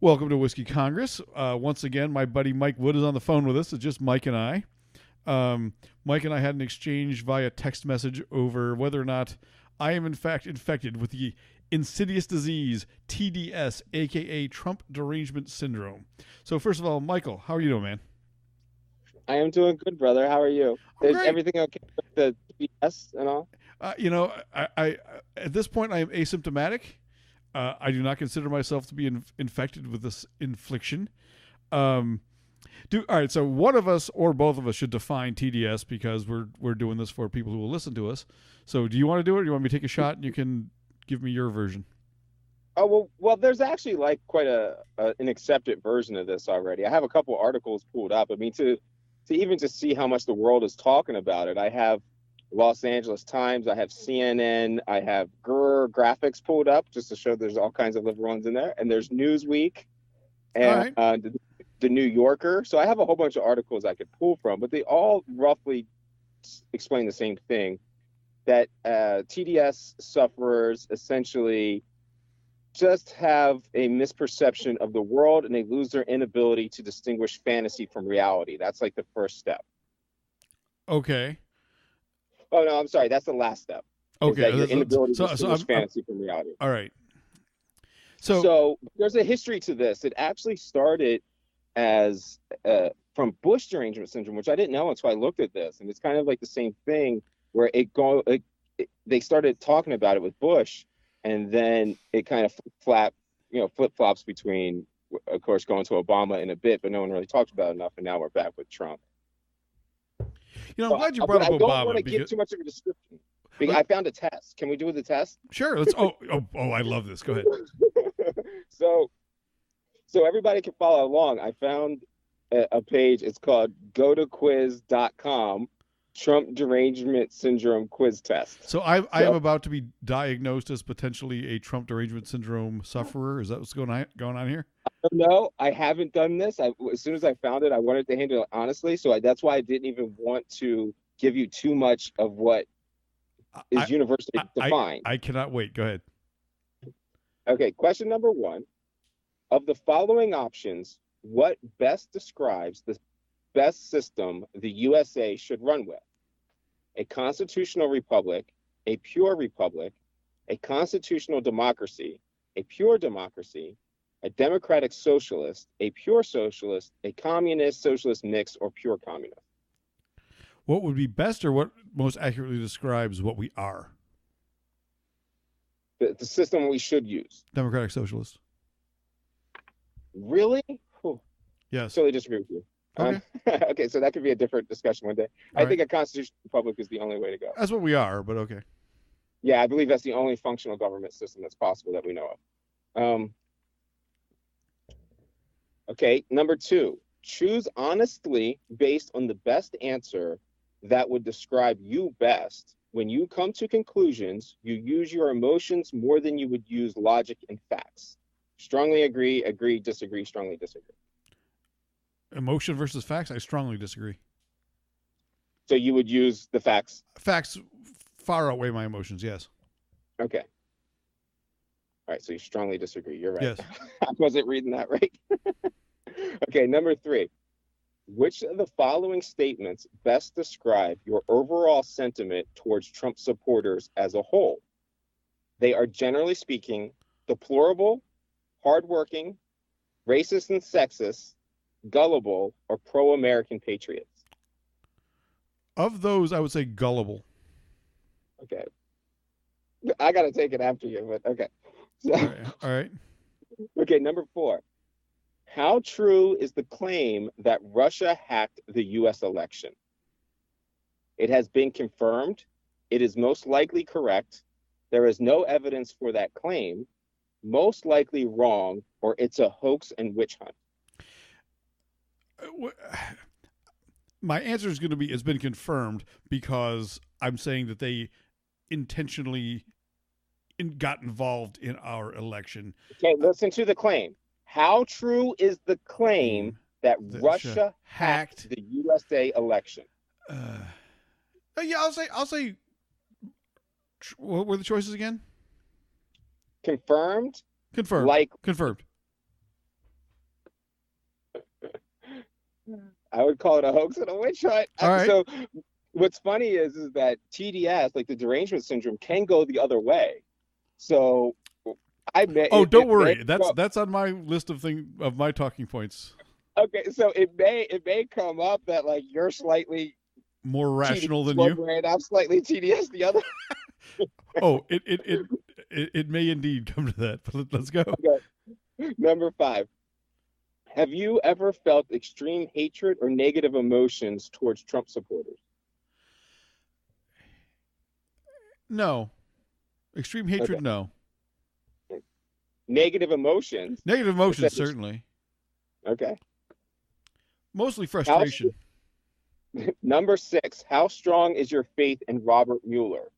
Welcome to Whiskey Congress. Once again, my buddy Mike Wood is on the phone with us. It's just Mike and I. Mike and I had an exchange via text message over whether or not I am in fact infected with the insidious disease TDS, aka Trump Derangement Syndrome. So first of all, Michael, how are you doing, man? I am doing good, brother. How are you? I'm Is great. everything okay with the TDS and all? I at this point I am asymptomatic. I do not consider myself to be infected with this infliction. Um, all right. So one of us or both of us should define TDS because we're doing this for people who will listen to us. So do you want to do it? Or do you want me to take a shot and you can give me your version? Oh well. There's actually like quite an accepted version of this already. I have a couple articles pulled up. I mean, to even just see how much the world is talking about it, I have Los Angeles Times, I have CNN, I have graphics pulled up just to show there's all kinds of liberal ones in there, and there's Newsweek All and right. the New Yorker. So I have a whole bunch of articles I could pull from, but they all roughly explain the same thing that TDS sufferers essentially just have a misperception of the world and they lose their inability to distinguish fantasy from reality. That's like the first step. Okay. Oh, no, I'm sorry. That's the last step, is that your Okay. inability to So distinguish I'm fantasy from reality. all right. So So there's a history to this. It actually started as from Bush derangement syndrome, which I didn't know until I looked at this. And it's kind of like the same thing where they started talking about it with Bush, and then it kind of flip flops between, of course, going to Obama in a bit, but no one really talked about it enough. And now we're back with Trump. I'm glad you brought But up I don't want Obama to give because too much of a description. I found a test. Can we do the test? sure. Let's. I love this. Go ahead. so so everybody can follow along. I found a page. It's called gotoquiz.com Trump derangement syndrome quiz test. So I am So about to be diagnosed as potentially a Trump derangement syndrome sufferer. Is that what's going on here? no, I haven't done this. As soon as I found it, I wanted to handle it honestly. That's why I didn't even want to give you too much of what I is universally defined. I cannot wait. Go ahead. Okay, question number one. Of the following options, what best describes the best system the USA should run with? A constitutional republic, a pure republic, a constitutional democracy, a pure democracy, a democratic socialist, a pure socialist, a communist socialist mix, or pure communist. What would be best, or what most accurately describes what we are? The system we should use. Democratic socialist. Really? Whew. Yes. Totally disagree with you. Okay. Okay, so that could be a different discussion one day. All I right. think a constitutional republic is the only way to go. That's what we are, but okay. Yeah, I believe that's the only functional government system that's possible that we know of. Okay, number two, choose honestly based on the best answer that would describe you best. When you come to conclusions, you use your emotions more than you would use logic and facts. Strongly agree, agree, disagree, strongly disagree. Emotion versus facts. I strongly disagree. So you would use the facts. Facts far outweigh my emotions. Yes. Okay. All right, so you strongly disagree. You're right. Yes. I wasn't reading that right. Okay, number three. Which of the following statements best describe your overall sentiment towards Trump supporters as a whole? They are generally speaking deplorable, hardworking, racist and sexist, gullible, or pro-American patriots. Of those, I would say gullible. Okay. I got to take it after you, but okay. So, All right. All right. okay, number four. How true is the claim that Russia hacked the US election? It has been confirmed. It is most likely correct. There is no evidence for that claim. Most likely wrong, or it's a hoax and witch hunt. My answer is going to be it's been confirmed because I'm saying that they intentionally got involved in our election. Okay, listen to the claim. How true is the claim that Russia hacked the USA election? Yeah, I'll say. What were the choices again? Confirmed. Confirmed. Like Confirmed. I would call it a hoax and a witch hunt. All right. So what's funny is that TDS, like the derangement syndrome, can go the other way. So I may Oh, don't it may worry. That's on my list of my talking points. okay. So it may come up that like you're slightly More rational TDS than one you. way and I'm slightly TDS the other. Oh, it may indeed come to that. But let's go. Okay. Number 5. Have you ever felt extreme hatred or negative emotions towards Trump supporters? No. Extreme Okay. hatred, no. Negative emotions. Negative emotions, certainly. Okay. Mostly How, frustration. number 6. How strong is your faith in Robert Mueller?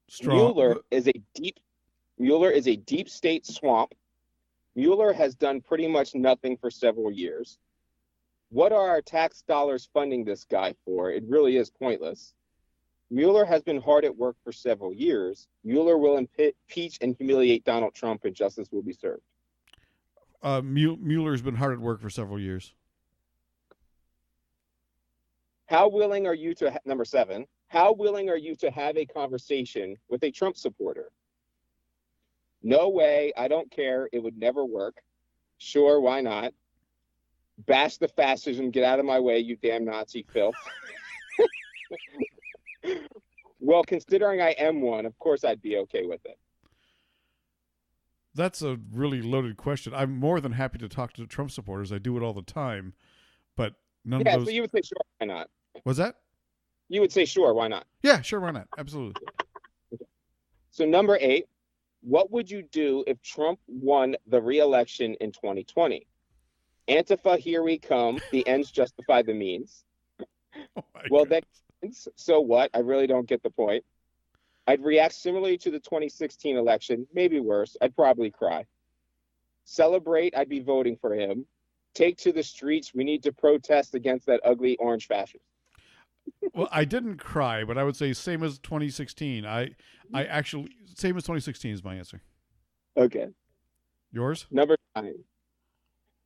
Strong. Mueller is a deep state swamp. Mueller has done pretty much nothing for several years. What are our tax dollars funding this guy for? It really is pointless. Mueller has been hard at work for several years. Mueller will impeach and humiliate Donald Trump, and justice will be served. Mueller's been hard at work for several years. How willing are you to, number 7, how willing are you to have a conversation with a Trump supporter? No way, I don't care, it would never work. Sure, why not? Bash the fascism, get out of my way, you damn Nazi filth. Well, considering I am one, of course I'd be okay with it. That's a really loaded question. I'm more than happy to talk to Trump supporters. I do it all the time, but none of those. So you would say sure, why not? Was that? You would say sure, why not? Yeah, sure, why not? Absolutely. So number 8, what would you do if Trump won the re-election in 2020? Antifa, here we come. The ends justify the means. Oh well, then, so what? I really don't get the point. I'd react similarly to the 2016 election, maybe worse. I'd probably cry. Celebrate, I'd be voting for him. Take to the streets. We need to protest against that ugly orange fascist. Well, I didn't cry, but I would say same as 2016. I actually, same as 2016 is my answer. Okay. Yours? Number 9.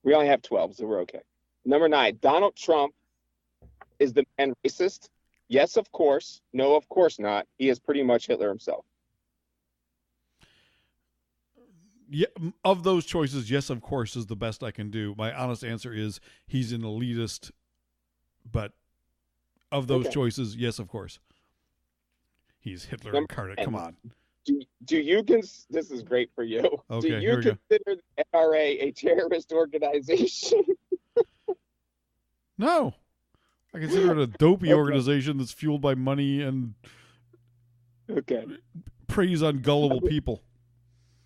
We only have 12, so we're okay. Number 9, Donald Trump is the man racist? Yes, of course. No, of course not. He is pretty much Hitler himself. Yeah, of those choices, yes, of course, is the best I can do. My honest answer is he's an elitist, but of those choices, yes, of course. He's Hitler incarnate. Come on. Do you this is great for you. Okay, do you consider the NRA a terrorist organization? No. I consider it a dopey organization that's fueled by money and preys on gullible people.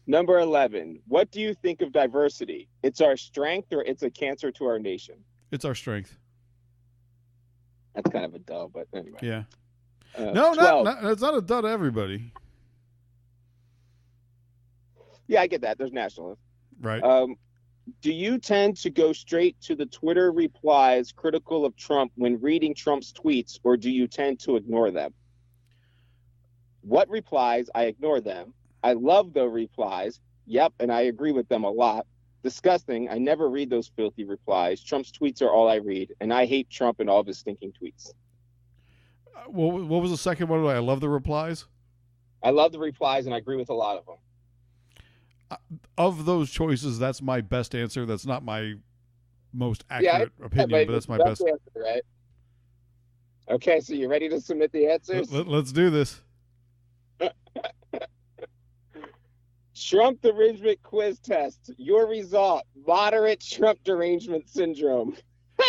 Number 11. What do you think of diversity? It's our strength or it's a cancer to our nation? It's our strength. That's kind of a duh, but anyway. Yeah. No, it's not a duh to everybody. Yeah, I get that. There's nationalists. Right. Do you tend to go straight to the Twitter replies critical of Trump when reading Trump's tweets, or do you tend to ignore them? What replies? I ignore them. I love the replies. Yep, and I agree with them a lot. Disgusting. I never read those filthy replies. Trump's tweets are all I read, and I hate Trump and all of his stinking tweets. What was the second one? I love the replies. I love the replies, and I agree with a lot of them. Of those choices, that's my best answer. That's not my most accurate opinion, but that's my best answer, right? Okay, so you ready to submit the answers? Let's do this. Trump derangement quiz test. Your result: moderate Trump derangement syndrome.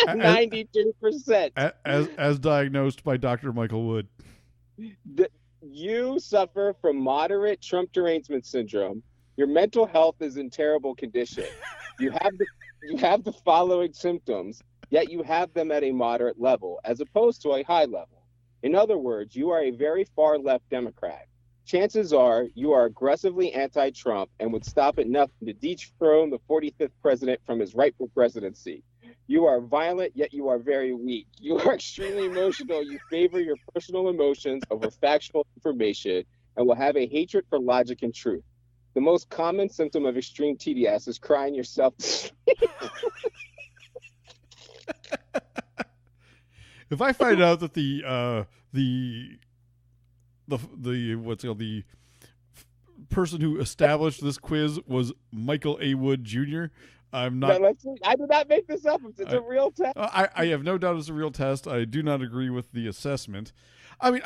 92%. As diagnosed by Dr. Michael Wood. You suffer from moderate Trump derangement syndrome. Your mental health is in terrible condition. You have the following symptoms, yet you have them at a moderate level, as opposed to a high level. In other words, you are a very far left Democrat. Chances are you are aggressively anti-Trump and would stop at nothing to dethrone the 45th president from his rightful presidency. You are violent, yet you are very weak. You are extremely emotional. You favor your personal emotions over factual information and will have a hatred for logic and truth. The most common symptom of extreme TDS is crying yourself to sleep. if I find out that the what's it called, the person who established this quiz was Michael A. Wood Jr., I'm not. No, I did not make this up. It's a real test. I have no doubt it's a real test. I do not agree with the assessment. I mean,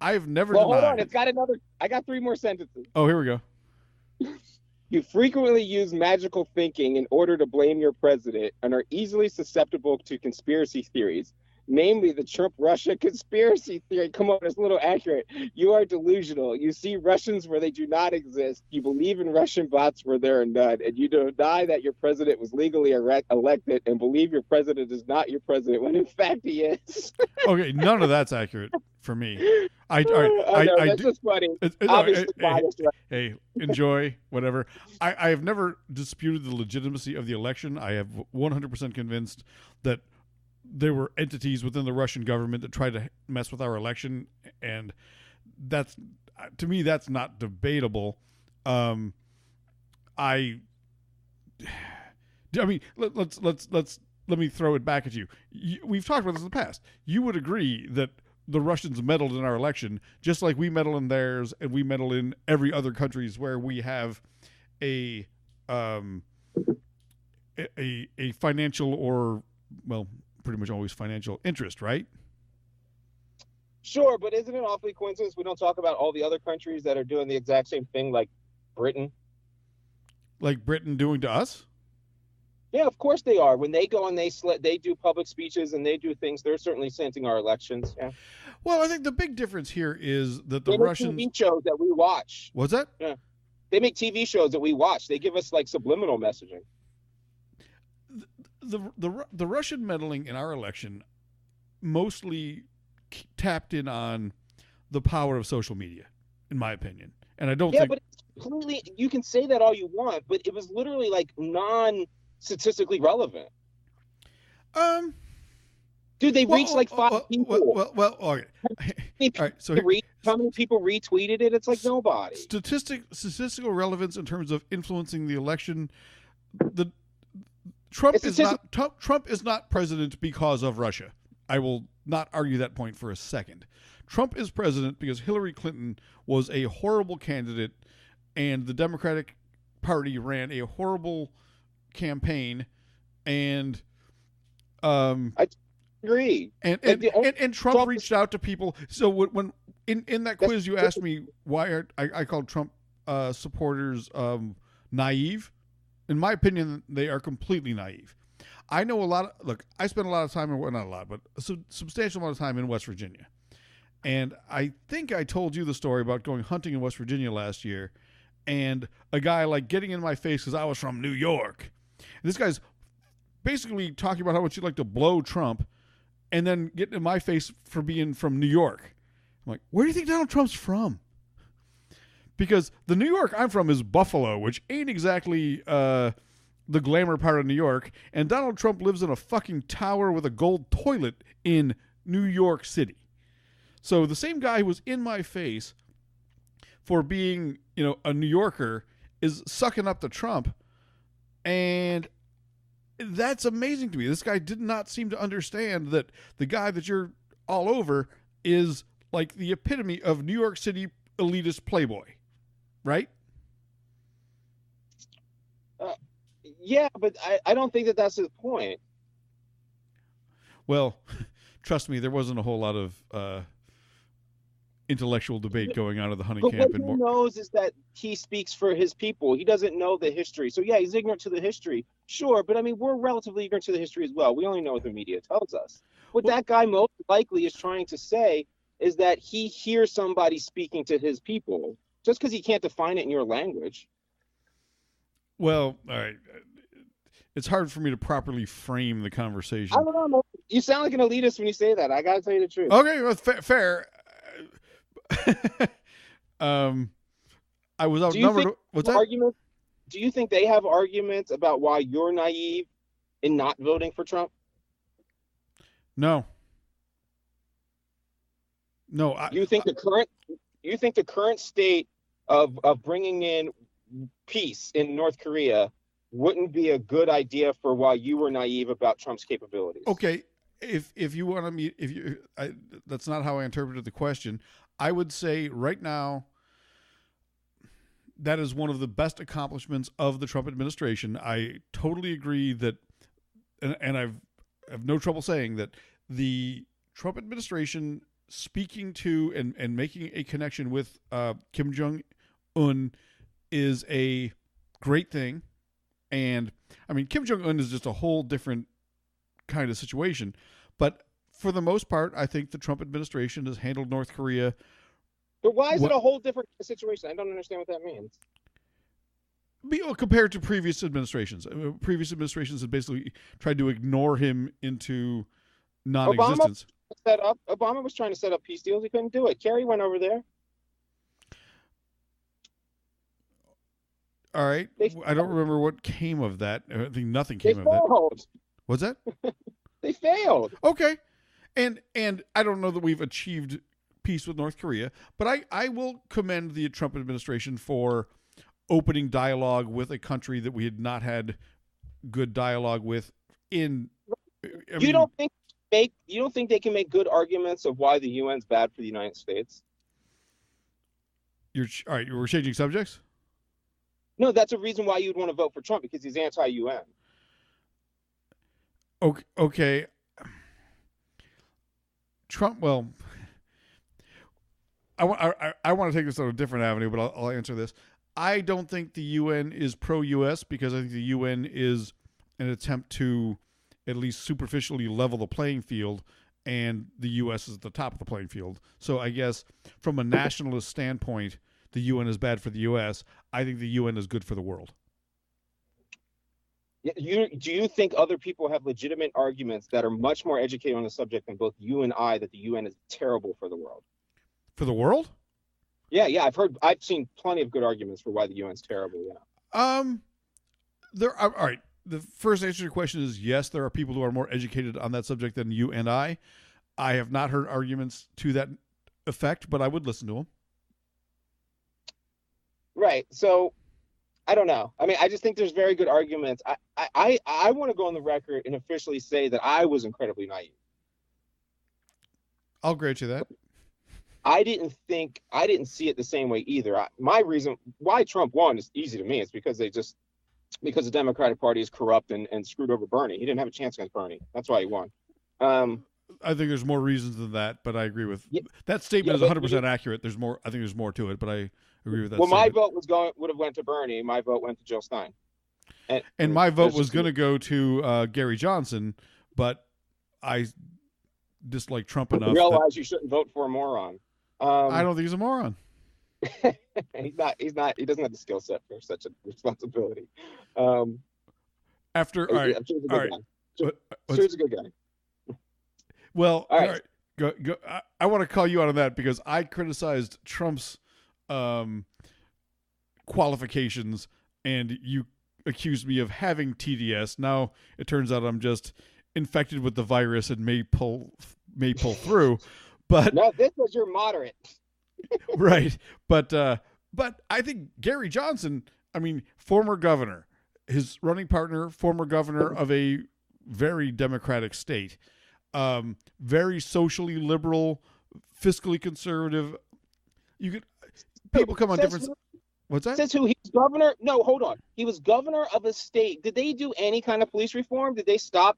I've never. Well, denied. hold on. It's got another. I got 3 more sentences. Oh, here we go. You frequently use magical thinking in order to blame your president and are easily susceptible to conspiracy theories, namely the Trump-Russia conspiracy theory. Come on, it's a little accurate. You are delusional. You see Russians where they do not exist. You believe in Russian bots where there are none, and you deny that your president was legally elected and believe your president is not your president when in fact he is. Okay, none of that's accurate for me. I that's just funny. Obviously, hey, enjoy whatever. I have never disputed the legitimacy of the election. I have 100% convinced that there were entities within the Russian government that tried to mess with our election, and that's, to me, that's not debatable. I mean, let me throw it back at you. We've talked about this in the past. You would agree that the Russians meddled in our election, just like we meddle in theirs, and we meddle in every other countries where we have a financial or, well, pretty much always financial interest, right? Sure, but isn't it awfully coincidence we don't talk about all the other countries that are doing the exact same thing, like Britain? Like Britain doing to us? Yeah, of course they are. When they go and they do public speeches and they do things, they're certainly scenting our elections. Yeah. Well, I think the big difference here is that the they Russians make TV shows that we watch. What's that? Yeah, they make TV shows that we watch. They give us like subliminal messaging. The Russian meddling in our election mostly tapped in on the power of social media, in my opinion. And I don't think. Yeah, but it's completely. You can say that all you want, but it was literally like non-statistically relevant. Dude, they reached like 5 people. Well, okay. All right. So how many people retweeted it? It's like nobody. Statistical relevance in terms of influencing the election. Trump is not president because of Russia. I will not argue that point for a second. Trump is president because Hillary Clinton was a horrible candidate, and the Democratic Party ran a horrible campaign, and I agree. And Trump reached out to people. So when in that quiz you asked me why I called Trump supporters naive. In my opinion, they are completely naive. I know a lot of, look, I spent a lot of time, well, not a lot, but a substantial amount of time in West Virginia. And I think I told you the story about going hunting in West Virginia last year, and a guy like getting in my face because I was from New York. And this guy's basically talking about how much he'd like to blow Trump, and then getting in my face for being from New York. I'm like, where do you think Donald Trump's from? Because the New York I'm from is Buffalo, which ain't exactly the glamour part of New York. And Donald Trump lives in a fucking tower with a gold toilet in New York City. So the same guy who was in my face for being, a New Yorker is sucking up to Trump. And that's amazing to me. This guy did not seem to understand that the guy that you're all over is like the epitome of New York City elitist playboy. Right? Yeah, but I don't think that's the point. Well, trust me, there wasn't a whole lot of intellectual debate going on at the hunting camp. What he knows is that he speaks for his people. He doesn't know the history. So, yeah, he's ignorant to the history. Sure, but, I mean, we're relatively ignorant to the history as well. We only know what the media tells us. What that guy most likely is trying to say is that he hears somebody speaking to his people. Just because he can't define it in your language. Well, all right. It's hard for me to properly frame the conversation. I don't know. You sound like an elitist when you say that. I got to tell you the truth. Okay, well, fair. I was outnumbered. What's that? Do you think they have arguments about why you're naive in not voting for Trump? No. You think the current state of bringing in peace in North Korea wouldn't be a good idea for why you were naive about Trump's capabilities? Okay, if you want to meet, if you, that's not how I interpreted the question. I would say right now that is one of the best accomplishments of the Trump administration. I totally agree that, and I have no trouble saying that the Trump administration speaking to and making a connection with Kim Jong Un is a great thing. And I mean, Kim Jong Un is just a whole different kind of situation. But for the most part, I think the Trump administration has handled North Korea. But why is it a whole different situation? I don't understand what that means. Compared to previous administrations. Previous administrations have basically tried to ignore him into non-existence. Obama was trying to set up peace deals. He couldn't do it. Kerry went over there. All right. I don't remember what came of that. I think nothing came of that. What's that? They failed. Okay. And I don't know that we've achieved peace with North Korea, but I will commend the Trump administration for opening dialogue with a country that we had not had good dialogue with you don't think they can make good arguments of why the UN's bad for the United States? All right, we're changing subjects? No, that's a reason why you'd want to vote for Trump, because he's anti-UN. Okay. Trump, well, I want to take this on a different avenue, but I'll answer this. I don't think the UN is pro-U.S. because I think the UN is an attempt to at least superficially level the playing field, and the U.S. is at the top of the playing field. So I guess from a nationalist standpoint, the UN is bad for the U.S. I think the UN is good for the world. Do you think other people have legitimate arguments that are much more educated on the subject than both you and I, that the UN is terrible for the world? For the world? Yeah. I've seen plenty of good arguments for why the UN's terrible. Yeah. There are, all right. The first answer to your question is yes, there are people who are more educated on that subject than you and I. I have not heard arguments to that effect, but I would listen to them. Right. So I don't know. I mean, I just think there's very good arguments. I want to go on the record and officially say that I was incredibly naive. I'll grant you that. I didn't see it the same way either. My reason why Trump won is easy to me. It's because the Democratic Party is corrupt and screwed over Bernie. He didn't have a chance against Bernie. That's why he won. I think there's more reasons than that, but I agree with that statement is 100% accurate. There's more. I think there's more to it, but I agree with that. Well, statement. my vote would have went to Bernie. My vote went to Jill Stein. And my vote was going to go to Gary Johnson, but I dislike Trump enough. Realize you shouldn't vote for a moron. I don't think he's a moron. He's not. He doesn't have the skill set for such a responsibility. All right. He's a good guy. Well, all right. Go. I want to call you out on that because I criticized Trump's qualifications, and you accused me of having TDS. Now it turns out I'm just infected with the virus and may pull through. But no, this was your moderate. Right. But I think Gary Johnson, I mean, former governor, his running partner, former governor of a very democratic state, very socially liberal, fiscally conservative. People come on different. What's that? Says who? He was governor? No, hold on. He was governor of a state. Did they do any kind of police reform? Did they stop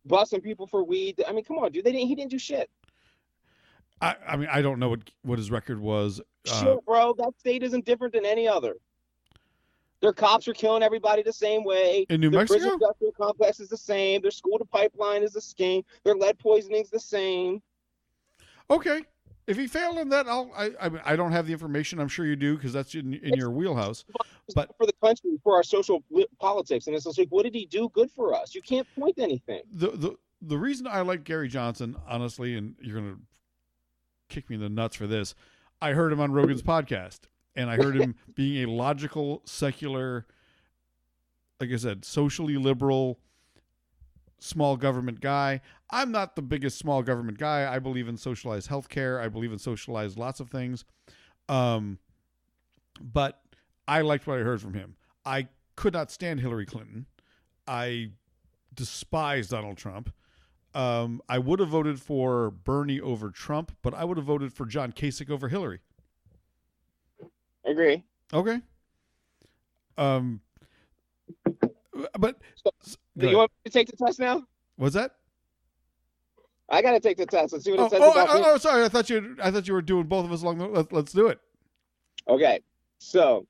busting people for weed? I mean, come on, dude. He didn't do shit. I mean, I don't know what his record was. Shit, bro. That state isn't different than any other. Their cops are killing everybody the same way. In New Mexico? Their prison industrial complex is the same. Their school to pipeline is the same. Their lead poisoning is the same. Okay. If he failed in that, I don't have the information. I'm sure you do because that's in your wheelhouse. But for the country, for our social politics, and it's like, what did he do good for us? You can't point to anything. The reason I like Gary Johnson, honestly, and you're gonna kick me in the nuts for this, I heard him on Rogan's podcast, and I heard him being a logical, secular, like I said, socially liberal, small government guy. I'm not the biggest small government guy. I believe in socialized healthcare. I believe in socialized lots of things. But I liked what I heard from him. I could not stand Hillary Clinton. I despise Donald Trump. I would have voted for Bernie over Trump, but I would have voted for John Kasich over Hillary. Agree. Okay. But Do you want me to take the test now? what's that? I got to take the test. Let's see what it says about me. Oh, sorry. I thought you were doing both of us along the. Let's do it. Okay. So,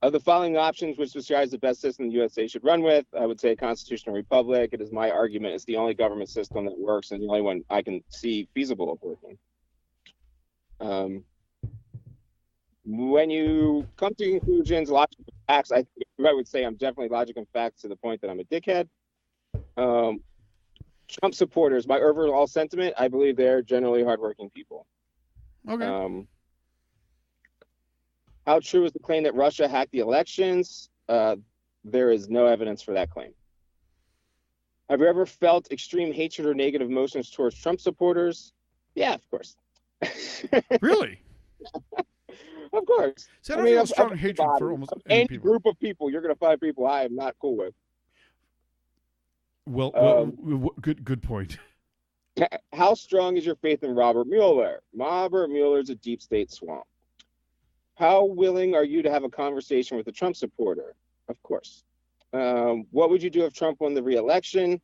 of the following options, which describes the best system the USA should run with, I would say a constitutional republic. It is my argument. It's the only government system that works and the only one I can see feasible of working. When you come to conclusions, logic and facts, I would say I'm definitely logic and facts to the point that I'm a dickhead. Trump supporters, my overall sentiment, I believe they're generally hardworking people. Okay. How true is the claim that Russia hacked the elections? There is no evidence for that claim. Have you ever felt extreme hatred or negative emotions towards Trump supporters? Yeah, of course. Really? Of course. See, I don't feel strong hatred for almost any people. Group of people, you're going to find people I am not cool with. Well, good point. How strong is your faith in Robert Mueller? Robert Mueller is a deep state swamp. How willing are you to have a conversation with a Trump supporter? Of course. What would you do if Trump won the re-election?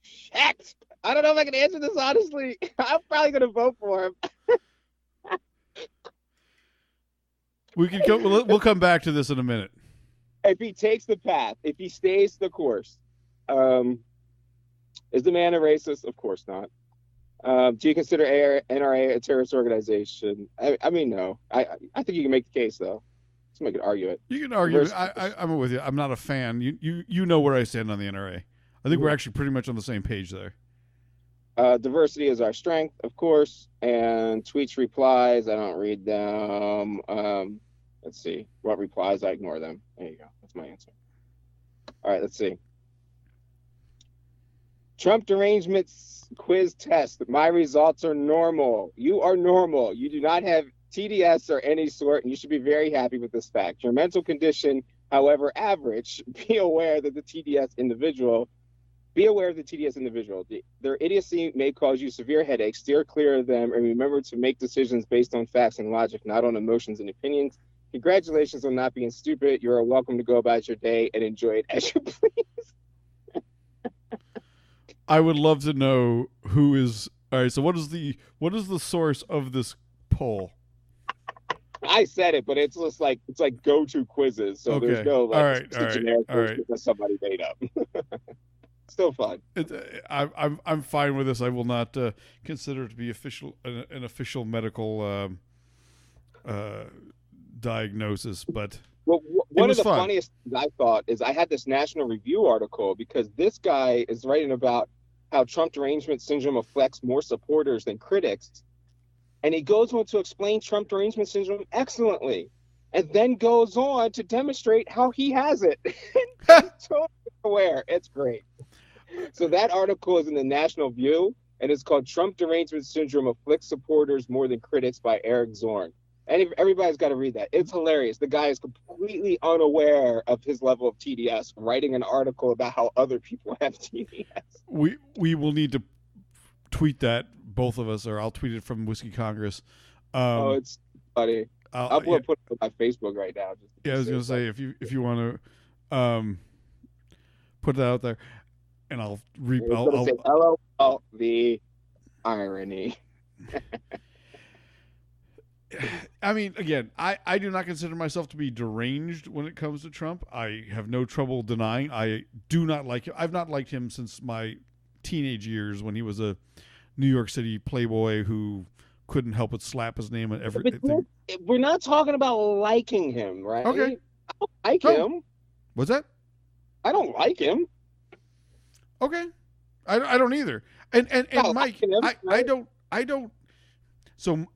Shit. I don't know if I can answer this honestly. I'm probably going to vote for him. We'll come back to this in a minute. If he takes the path, if he stays the course, is the man a racist? Of course not. Do you consider NRA a terrorist organization? I mean, no. I think you can make the case, though. Somebody could argue it. You can argue it. I'm with you. I'm not a fan. You know where I stand on the NRA. I think we're actually pretty much on the same page there. Diversity is our strength, of course. And tweets, replies, I don't read them. Let's see. What replies? I ignore them. There you go. That's my answer. All right, let's see. Trump derangements quiz test. My results are normal. You are normal. You do not have TDS or any sort, and you should be very happy with this fact. Your mental condition, however average, be aware of the TDS individual. Their idiocy may cause you severe headaches. Steer clear of them, and remember to make decisions based on facts and logic, not on emotions and opinions. Congratulations on not being stupid. You are welcome to go about your day and enjoy it as you please. I would love to know who is. All right, so what is the source of this poll? I said it, but it's just like go-to quizzes. So okay. There's no generic that somebody made up. Still fun. I'm fine with this. I will not consider it to be an official medical diagnosis, but well, one of the funniest things I thought is I had this National Review article because this guy is writing about how Trump derangement syndrome affects more supporters than critics, and he goes on to explain Trump derangement syndrome excellently, and then goes on to demonstrate how he has it. He's totally aware. It's great. So that article is in the National View, and it's called Trump Derangement Syndrome Afflicts Supporters More Than Critics by Eric Zorn. And everybody's got to read that. It's hilarious. The guy is completely unaware of his level of TDS, writing an article about how other people have TDS. We will need to tweet that, both of us, or I'll tweet it from Whiskey Congress. It's funny. I'll put it on my Facebook right now. I was going to say, if you want to put that out there, and I'll say LOL, the irony. I mean, again, I do not consider myself to be deranged when it comes to Trump. I have no trouble denying. I do not like him. I've not liked him since my teenage years when he was a New York City playboy who couldn't help but slap his name on everything. We're not talking about liking him, right? Okay. I don't like him. What's that? I don't like him. Okay. I don't either. And Mike, him, right? I don't. So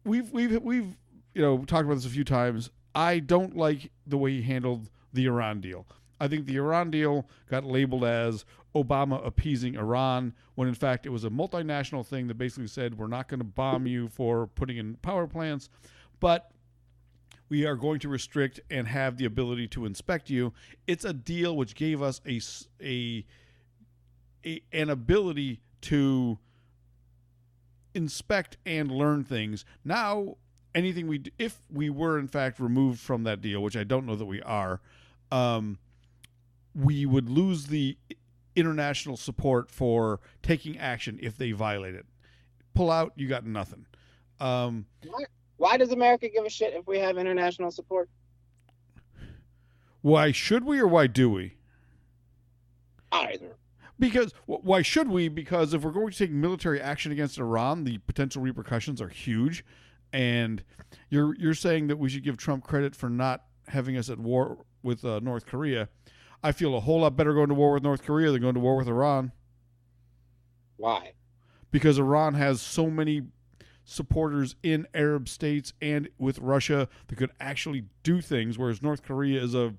we've talked about this a few times. I don't like the way he handled the Iran deal. I think the Iran deal got labeled as Obama appeasing Iran, when in fact it was a multinational thing that basically said, we're not going to bomb you for putting in power plants, but we are going to restrict and have the ability to inspect you. It's a deal which gave us an ability to inspect and learn things. Now, anything if we were in fact removed from that deal, which I don't know that we are, we would lose the international support for taking action if they violate it. Pull out, you got nothing. Why does America give a shit if we have international support? Why should we, or why do we? Either. Because why should we? Because if we're going to take military action against Iran, the potential repercussions are huge. And you're saying that we should give Trump credit for not having us at war with North Korea. I feel a whole lot better going to war with North Korea than going to war with Iran. Why? Because Iran has so many supporters in Arab states and with Russia that could actually do things, whereas North Korea is a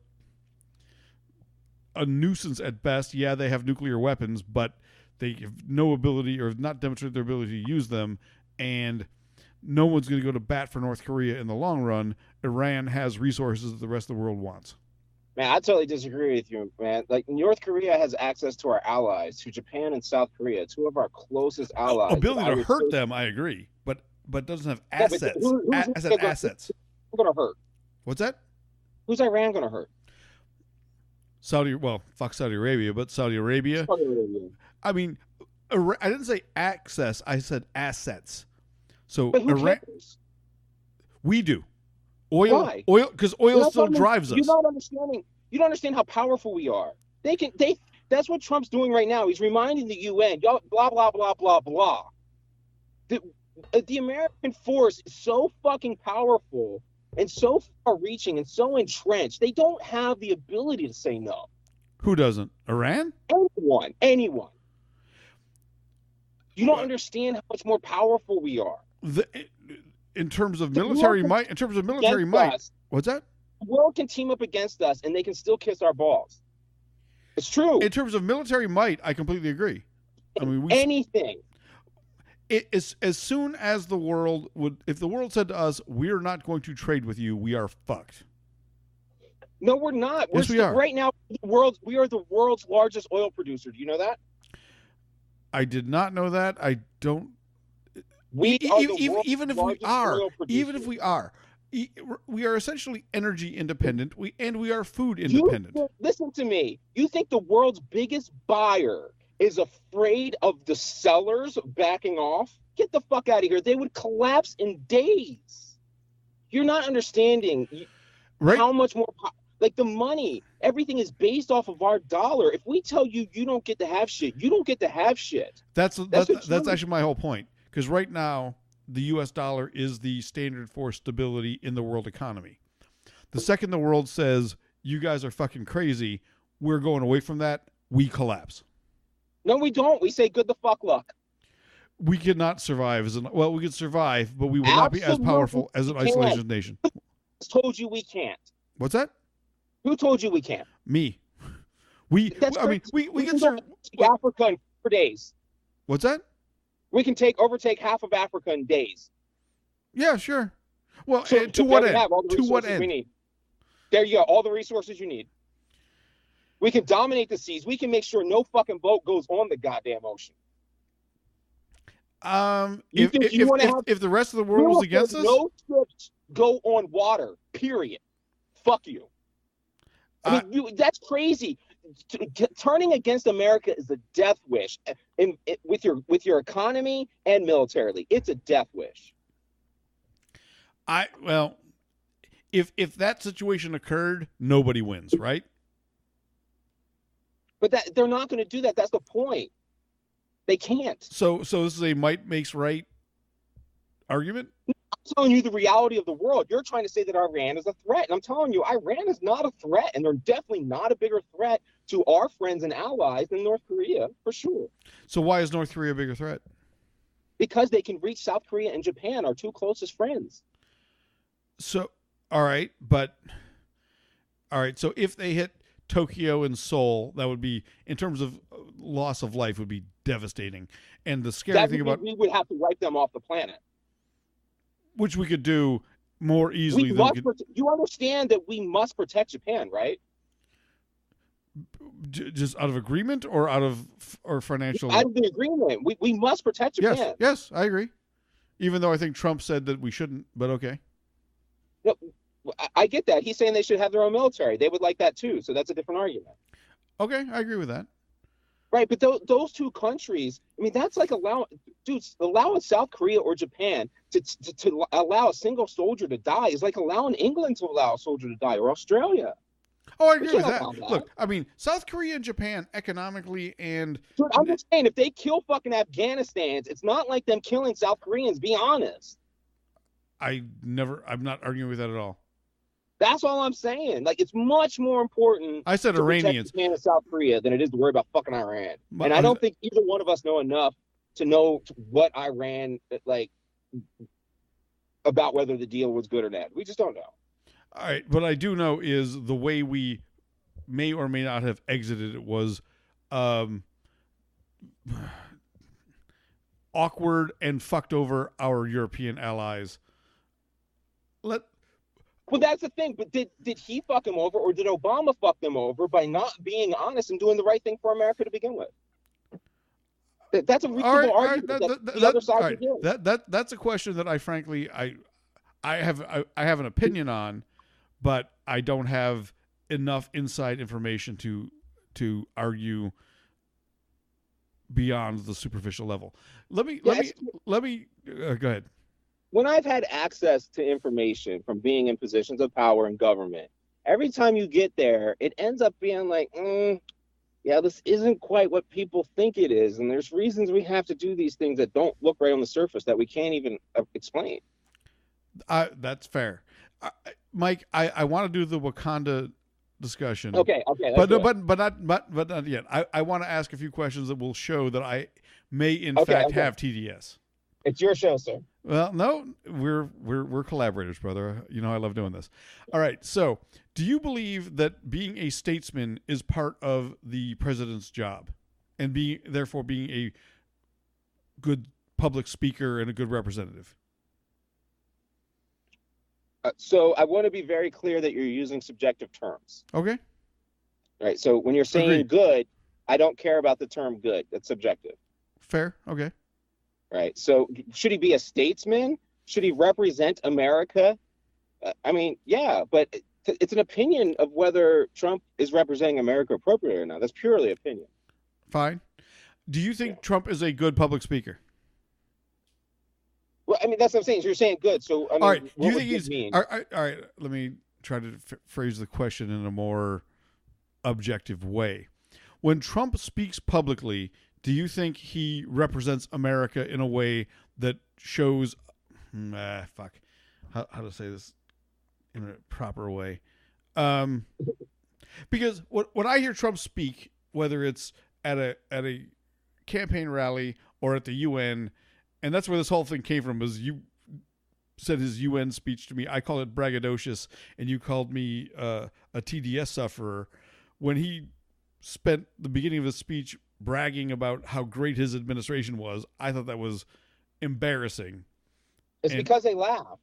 nuisance at best. Yeah, they have nuclear weapons, but they have no ability or have not demonstrated their ability to use them, and no one's going to go to bat for North Korea in the long run. Iran has resources that the rest of the world wants. Man, I totally disagree with you, man. Like, North Korea has access to our allies, to Japan and South Korea, two of our closest allies. Ability to hurt them, I agree, but doesn't have assets. Assets. Who's going to hurt? What's that? Who's Iran going to hurt? Fuck Saudi Arabia, but Saudi Arabia. I mean, I didn't say access. I said assets. So but who cares? We do. Oil, Why? Because oil still drives us. You don't understand how powerful we are. That's what Trump's doing right now. He's reminding the UN, blah, blah, blah, blah, blah. The American force is so fucking powerful and so far-reaching and so entrenched. They don't have the ability to say no. Who doesn't? Iran? Anyone. You don't understand how much more powerful we are. In terms of military might, what's that? The world can team up against us, and they can still kiss our balls. It's true. In terms of military might, I completely agree. I mean, anything. As soon as the world if the world said to us, "We're not going to trade with you," we are fucked. No, we're not. Yes, we are. Right now, we are the world's largest oil producer. Do you know that? I did not know that. I don't. Even if we are, we are essentially energy independent. We are food independent. Listen to me. You think the world's biggest buyer is afraid of the sellers backing off? Get the fuck out of here. They would collapse in days. You're not understanding how much more. Like, the money, everything is based off of our dollar. If we tell you you don't get to have shit, you don't get to have shit. That's actually my whole point. Because right now, the U.S. dollar is the standard for stability in the world economy. The second the world says, you guys are fucking crazy, we're going away from that, we collapse. No, we don't. We say good the fuck luck. We could not survive. We could survive, but we will not be as powerful as an isolationist nation. Who told you we can't? What's that? Who told you we can't? Me. We can survive Africa in 4 days. What's that? We can overtake half of Africa in days. Yeah, sure. Well, so, to what end? To what end? We need. There you go. All the resources you need. We can dominate the seas. We can make sure no fucking boat goes on the goddamn ocean. If the rest of the world was against us, no ships go on water. Period. Fuck you. I mean, that's crazy. Turning against America is a death wish. With your economy and militarily, it's a death wish. If that situation occurred, nobody wins, right? But they're not going to do that. That's the point. They can't. So this is a might makes right argument? I'm telling you the reality of the world. You're trying to say that Iran is a threat. And I'm telling you, Iran is not a threat. And they're definitely not a bigger threat to our friends and allies than North Korea, for sure. So why is North Korea a bigger threat? Because they can reach South Korea and Japan, our two closest friends. So, all right. So if they hit Tokyo and Seoul, that would be, in terms of loss of life, would be devastating. And the scary thing about, we would have to wipe them off the planet, which we could do more easily We than must. You understand that we must protect Japan, right? just out of agreement or financial. Out of the agreement, we must protect Japan. Yes, I agree. Even though I think Trump said that we shouldn't, but okay. No, I get that. He's saying they should have their own military. They would like that too. So that's a different argument. Okay, I agree with that. Right, but those two countries, I mean, that's like allowing South Korea or Japan to allow a single soldier to die is like allowing England to allow a soldier to die, or Australia. Oh, I agree with that. Look, I mean, South Korea and Japan economically and... Dude, I'm just saying, if they kill fucking Afghanistans, it's not like them killing South Koreans, be honest. I'm not arguing with that at all. That's all I'm saying. Like, it's much more important I said to Iranians. protect Japan and South Korea than it is to worry about fucking Iran. And I don't think either one of us know enough to know what Iran, like, about whether the deal was good or not. We just don't know. All right, what I do know is the way we may or may not have exited it was awkward and fucked over our European allies. Well, that's the thing. But did he fuck him over, or did Obama fuck them over by not being honest and doing the right thing for America to begin with? That's a reasonable argument. The other side can do. That's a question that I frankly I have an opinion on, but I don't have enough inside information to argue beyond the superficial level. Let me go ahead. When I've had access to information from being in positions of power in government, every time you get there, it ends up being like, yeah, this isn't quite what people think it is, and there's reasons we have to do these things that don't look right on the surface that we can't even explain. That's fair. Mike, I want to do the Wakanda discussion. Okay. But not yet. I want to ask a few questions that will show that I may in fact have TDS. It's your show, sir. Well, no, we're collaborators, brother. You know I love doing this. All right. So, do you believe that being a statesman is part of the president's job, and therefore being a good public speaker and a good representative? So I want to be very clear that you're using subjective terms. Okay. All right. So when you're saying good, I don't care about the term good. That's subjective. Fair. Okay. Right. So should he be a statesman? Should he represent America? I mean, yeah, but it's an opinion of whether Trump is representing America appropriately or not. That's purely opinion. Fine. Do you think Trump is a good public speaker? Well, I mean, that's what I'm saying. So you're saying good. So, I mean, all right. what you would think good he's mean? all right. Let me try to phrase the question in a more objective way. When Trump speaks publicly, do you think he represents America in a way that shows how to say this in a proper way? Because when I hear Trump speak, whether it's at a campaign rally or at the UN, and that's where this whole thing came from, is you said his UN speech to me. I call it braggadocious, and you called me a TDS sufferer. When he spent the beginning of his speech bragging about how great his administration was, I thought that was embarrassing. It's because they laugh.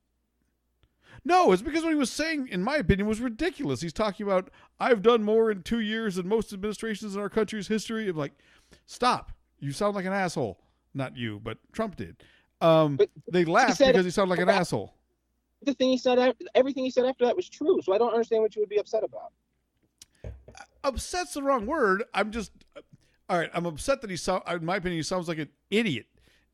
No, it's because what he was saying, in my opinion, was ridiculous. He's talking about, I've done more in 2 years than most administrations in our country's history. I'm like, stop. You sound like an asshole. Not you, but Trump did. They laughed because he sounded like an asshole. The thing he said, everything he said after that was true. So I don't understand what you would be upset about. Upset's the wrong word. I'm just, all right. I'm upset that in my opinion, he sounds like an idiot.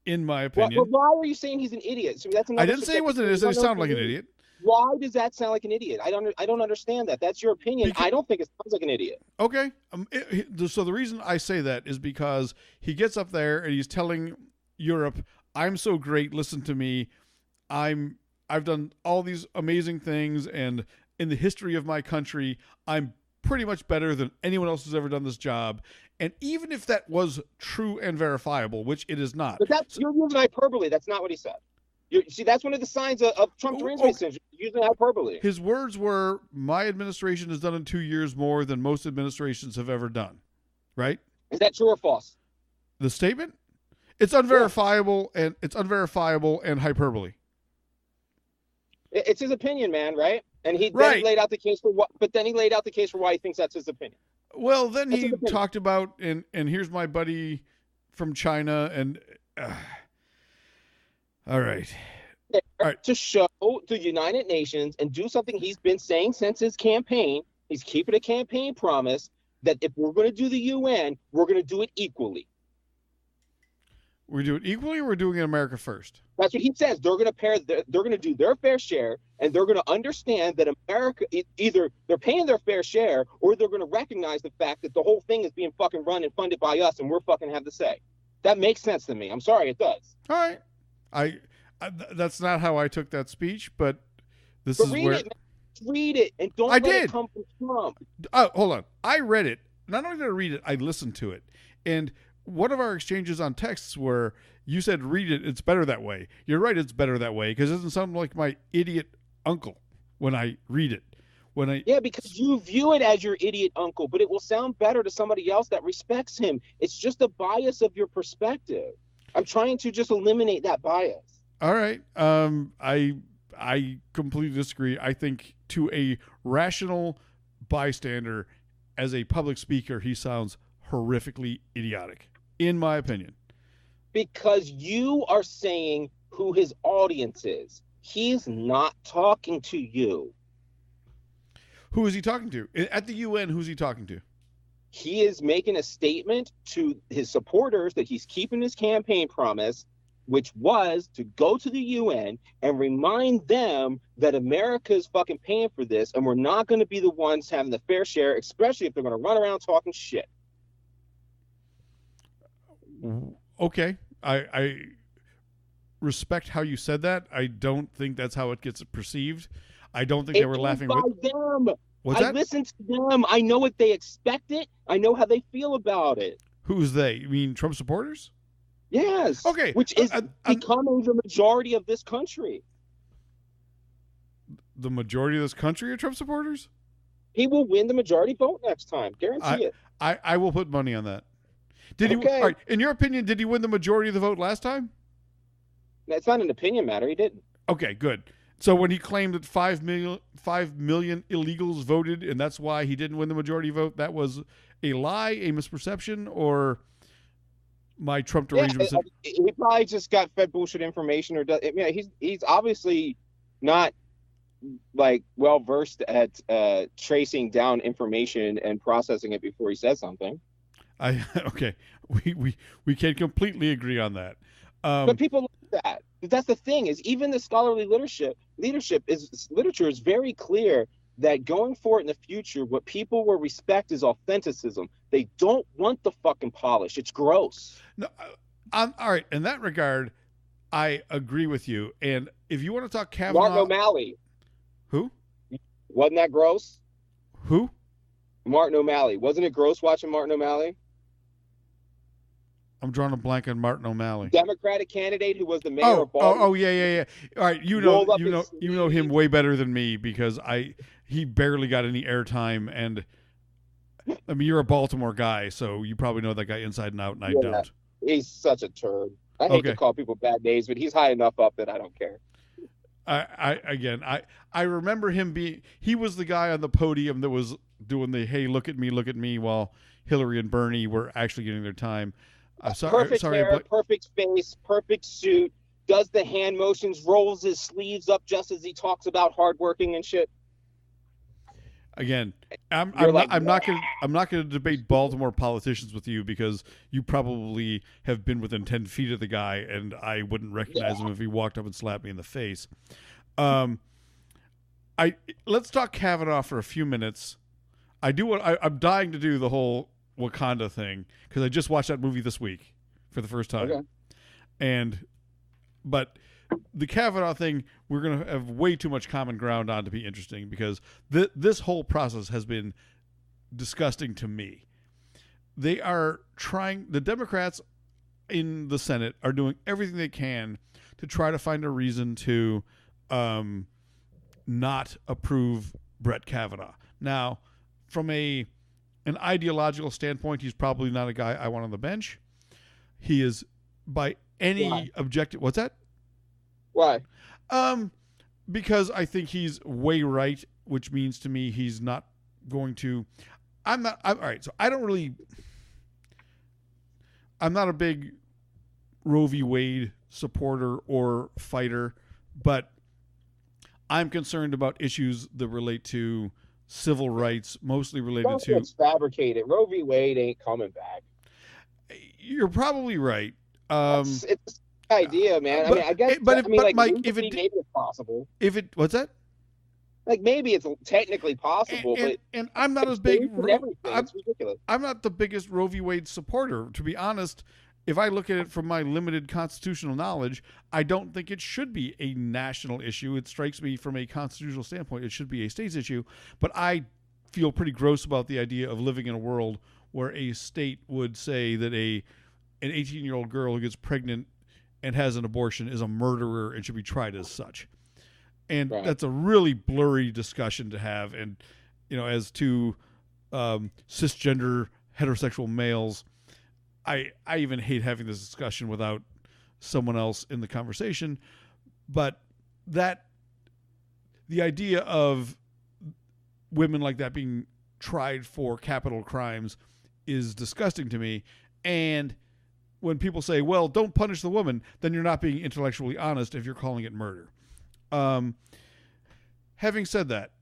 In my opinion. Well, why are you saying he's an idiot? So that's I didn't say he wasn't an idiot. He sounded like an idiot. Why does that sound like an idiot? I don't understand that. That's your opinion. I don't think it sounds like an idiot. Okay. So the reason I say that is because he gets up there and he's telling Europe, I'm so great. Listen to me. I've done all these amazing things, and in the history of my country, I'm pretty much better than anyone else who's ever done this job. And even if that was true and verifiable, which it is not. But you're using hyperbole. That's not what he said. See, that's one of the signs of Trump transmission, using hyperbole. His words were, my administration has done in 2 years more than most administrations have ever done. Right? Is that true or false? The statement? It's unverifiable, and hyperbole. It's his opinion, man, right? And then he Right. laid out the case for what. But then he laid out the case for why he thinks that's his opinion. Well, then That's his he opinion. talked about and here's my buddy from China and all right. All right. To show the United Nations and do something he's been saying since his campaign. He's keeping a campaign promise that if we're going to do the UN, we're going to do it equally. We're doing it equally, or we're doing it America first? That's what he says. They're going to do their fair share, and they're going to understand that America, either they're paying their fair share, or they're going to recognize the fact that the whole thing is being fucking run and funded by us, and we're fucking have the say. That makes sense to me. I'm sorry, it does. All right. I that's not how I took that speech, but this But is read where it, man. Read it, and don't I let did. it come from Trump. Oh, hold on. I read it. Not only did I read it, I listened to it. And one of our exchanges on texts where you said, read it, it's better that way. You're right, it's better that way because it doesn't sound like my idiot uncle when I read it. Yeah, because you view it as your idiot uncle, but it will sound better to somebody else that respects him. It's just a bias of your perspective. I'm trying to just eliminate that bias. All right. I completely disagree. I think to a rational bystander, as a public speaker, he sounds horrifically idiotic, in my opinion. Because you are saying who his audience is. He's not talking to you. Who is he talking to? At the UN, who's he talking to? He is making a statement to his supporters that he's keeping his campaign promise, which was to go to the UN and remind them that America is fucking paying for this, and we're not going to be the ones having the fair share, especially if they're going to run around talking shit. Okay. I respect how you said that. I don't think that's how it gets perceived. I don't think they were laughing with them. What's that? I listened to them. I know what they expect it. I know how they feel about it. Who's they? You mean Trump supporters? Yes. Okay. Which is becoming the majority of this country. The majority of this country are Trump supporters? He will win the majority vote next time. Guarantee it. I will put money on that. Did he? All right, in your opinion, did he win the majority of the vote last time? It's not an opinion matter. He didn't. Okay, good. So when he claimed that 5 million illegals voted and that's why he didn't win the majority vote, that was a lie, a misperception, or my Trump derangement? He probably just got fed bullshit information, or he's obviously not like well versed at tracing down information and processing it before he says something. Okay, we can completely agree on that. But people like that. That's the thing, is even the scholarly literature is very clear that going forward in the future, what people will respect is authenticism. They don't want the fucking polish. It's gross. No, all right. In that regard, I agree with you. And if you want to talk Kavanaugh, Martin O'Malley. Who? Wasn't that gross? Who? Martin O'Malley. Wasn't it gross watching Martin O'Malley? I'm drawing a blank on Martin O'Malley. Democratic candidate who was the mayor of Baltimore. Oh, yeah. All right, you know him way better than me because he barely got any airtime, and I mean you're a Baltimore guy, so you probably know that guy inside and out, and I don't. He's such a turd. I hate to call people bad names, but he's high enough up that I don't care. I remember him he was the guy on the podium that was doing the hey look at me while Hillary and Bernie were actually getting their time. Perfect hair, perfect face, perfect suit, does the hand motions, rolls his sleeves up just as he talks about hardworking and shit. Again, I'm not gonna debate Baltimore politicians with you because you probably have been within 10 feet of the guy and I wouldn't recognize him if he walked up and slapped me in the face. Let's talk Kavanaugh for a few minutes. I'm dying to do the whole Wakanda thing because I just watched that movie this week for the first time. Okay. But the Kavanaugh thing, we're going to have way too much common ground on to be interesting because this whole process has been disgusting to me. The Democrats in the Senate are doing everything they can to try to find a reason to not approve Brett Kavanaugh. Now, from an ideological standpoint, he's probably not a guy I want on the bench. He is by any objective. What's that? Why? because I think he's way right, which means to me he's not going to. I'm all right. So I don't really. I'm not a big Roe v. Wade supporter or fighter, but I'm concerned about issues that relate to civil rights, mostly related to. It's fabricated. Roe v. Wade ain't coming back. You're probably right. It's an idea, man. but- I guess. but if- but Mike, legally, if it maybe it's possible. What's that? Like maybe it's technically possible, but And I'm not as big. It's ridiculous. I'm not the biggest Roe v. Wade supporter. To be honest, if I look at it from my limited constitutional knowledge, I don't think it should be a national issue. It strikes me from a constitutional standpoint, it should be a state's issue. But I feel pretty gross about the idea of living in a world where a state would say that an 18-year-old girl who gets pregnant and has an abortion is a murderer and should be tried as such. And Right. that's a really blurry discussion to have. And, as two cisgender heterosexual males, I even hate having this discussion without someone else in the conversation. But the idea of women like that being tried for capital crimes is disgusting to me. And when people say, well, don't punish the woman, then you're not being intellectually honest if you're calling it murder. Having said that,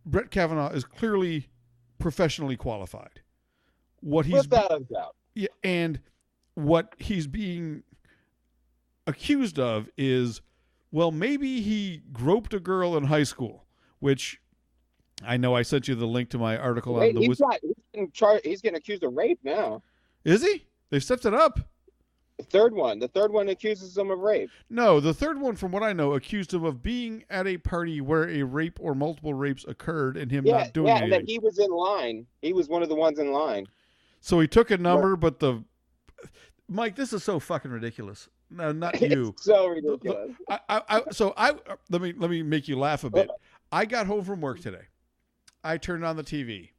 Brett Kavanaugh is clearly professionally qualified. Without a doubt. Yeah, and what he's being accused of is, well, maybe he groped a girl in high school, which I know I sent you the link to my article on the. He's getting accused of rape now. Is he? They stepped it up. The third one accuses him of rape. No, the third one, from what I know, accused him of being at a party where a rape or multiple rapes occurred and him not doing anything. Yeah, and that he was in line. He was one of the ones in line. So he took a number, but Mike, this is so fucking ridiculous. No, not you. It's so ridiculous. Let me make you laugh a bit. I got home from work today. I turned on the TV,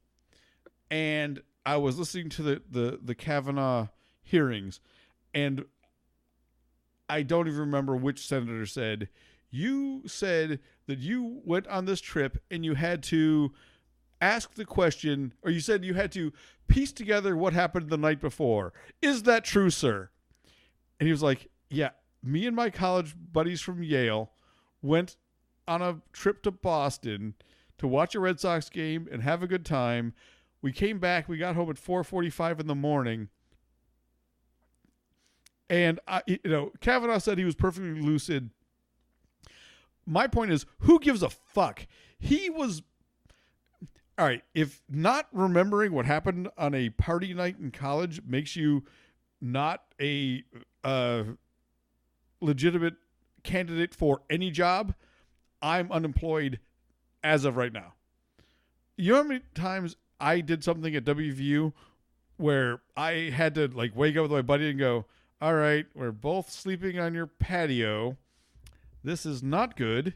and I was listening to the Kavanaugh hearings. And I don't even remember which senator said, you said that you went on this trip and you had to ask the question, or you said you had to piece together what happened the night before. Is that true, sir? And he was like, yeah, me and my college buddies from Yale went on a trip to Boston to watch a Red Sox game and have a good time. We came back. We got home at 4:45 in the morning. And, Kavanaugh said he was perfectly lucid. My point is, who gives a fuck? He was... All right, if not remembering what happened on a party night in college makes you not a legitimate candidate for any job, I'm unemployed as of right now. You know how many times I did something at WVU where I had to wake up with my buddy and go, all right, we're both sleeping on your patio. This is not good.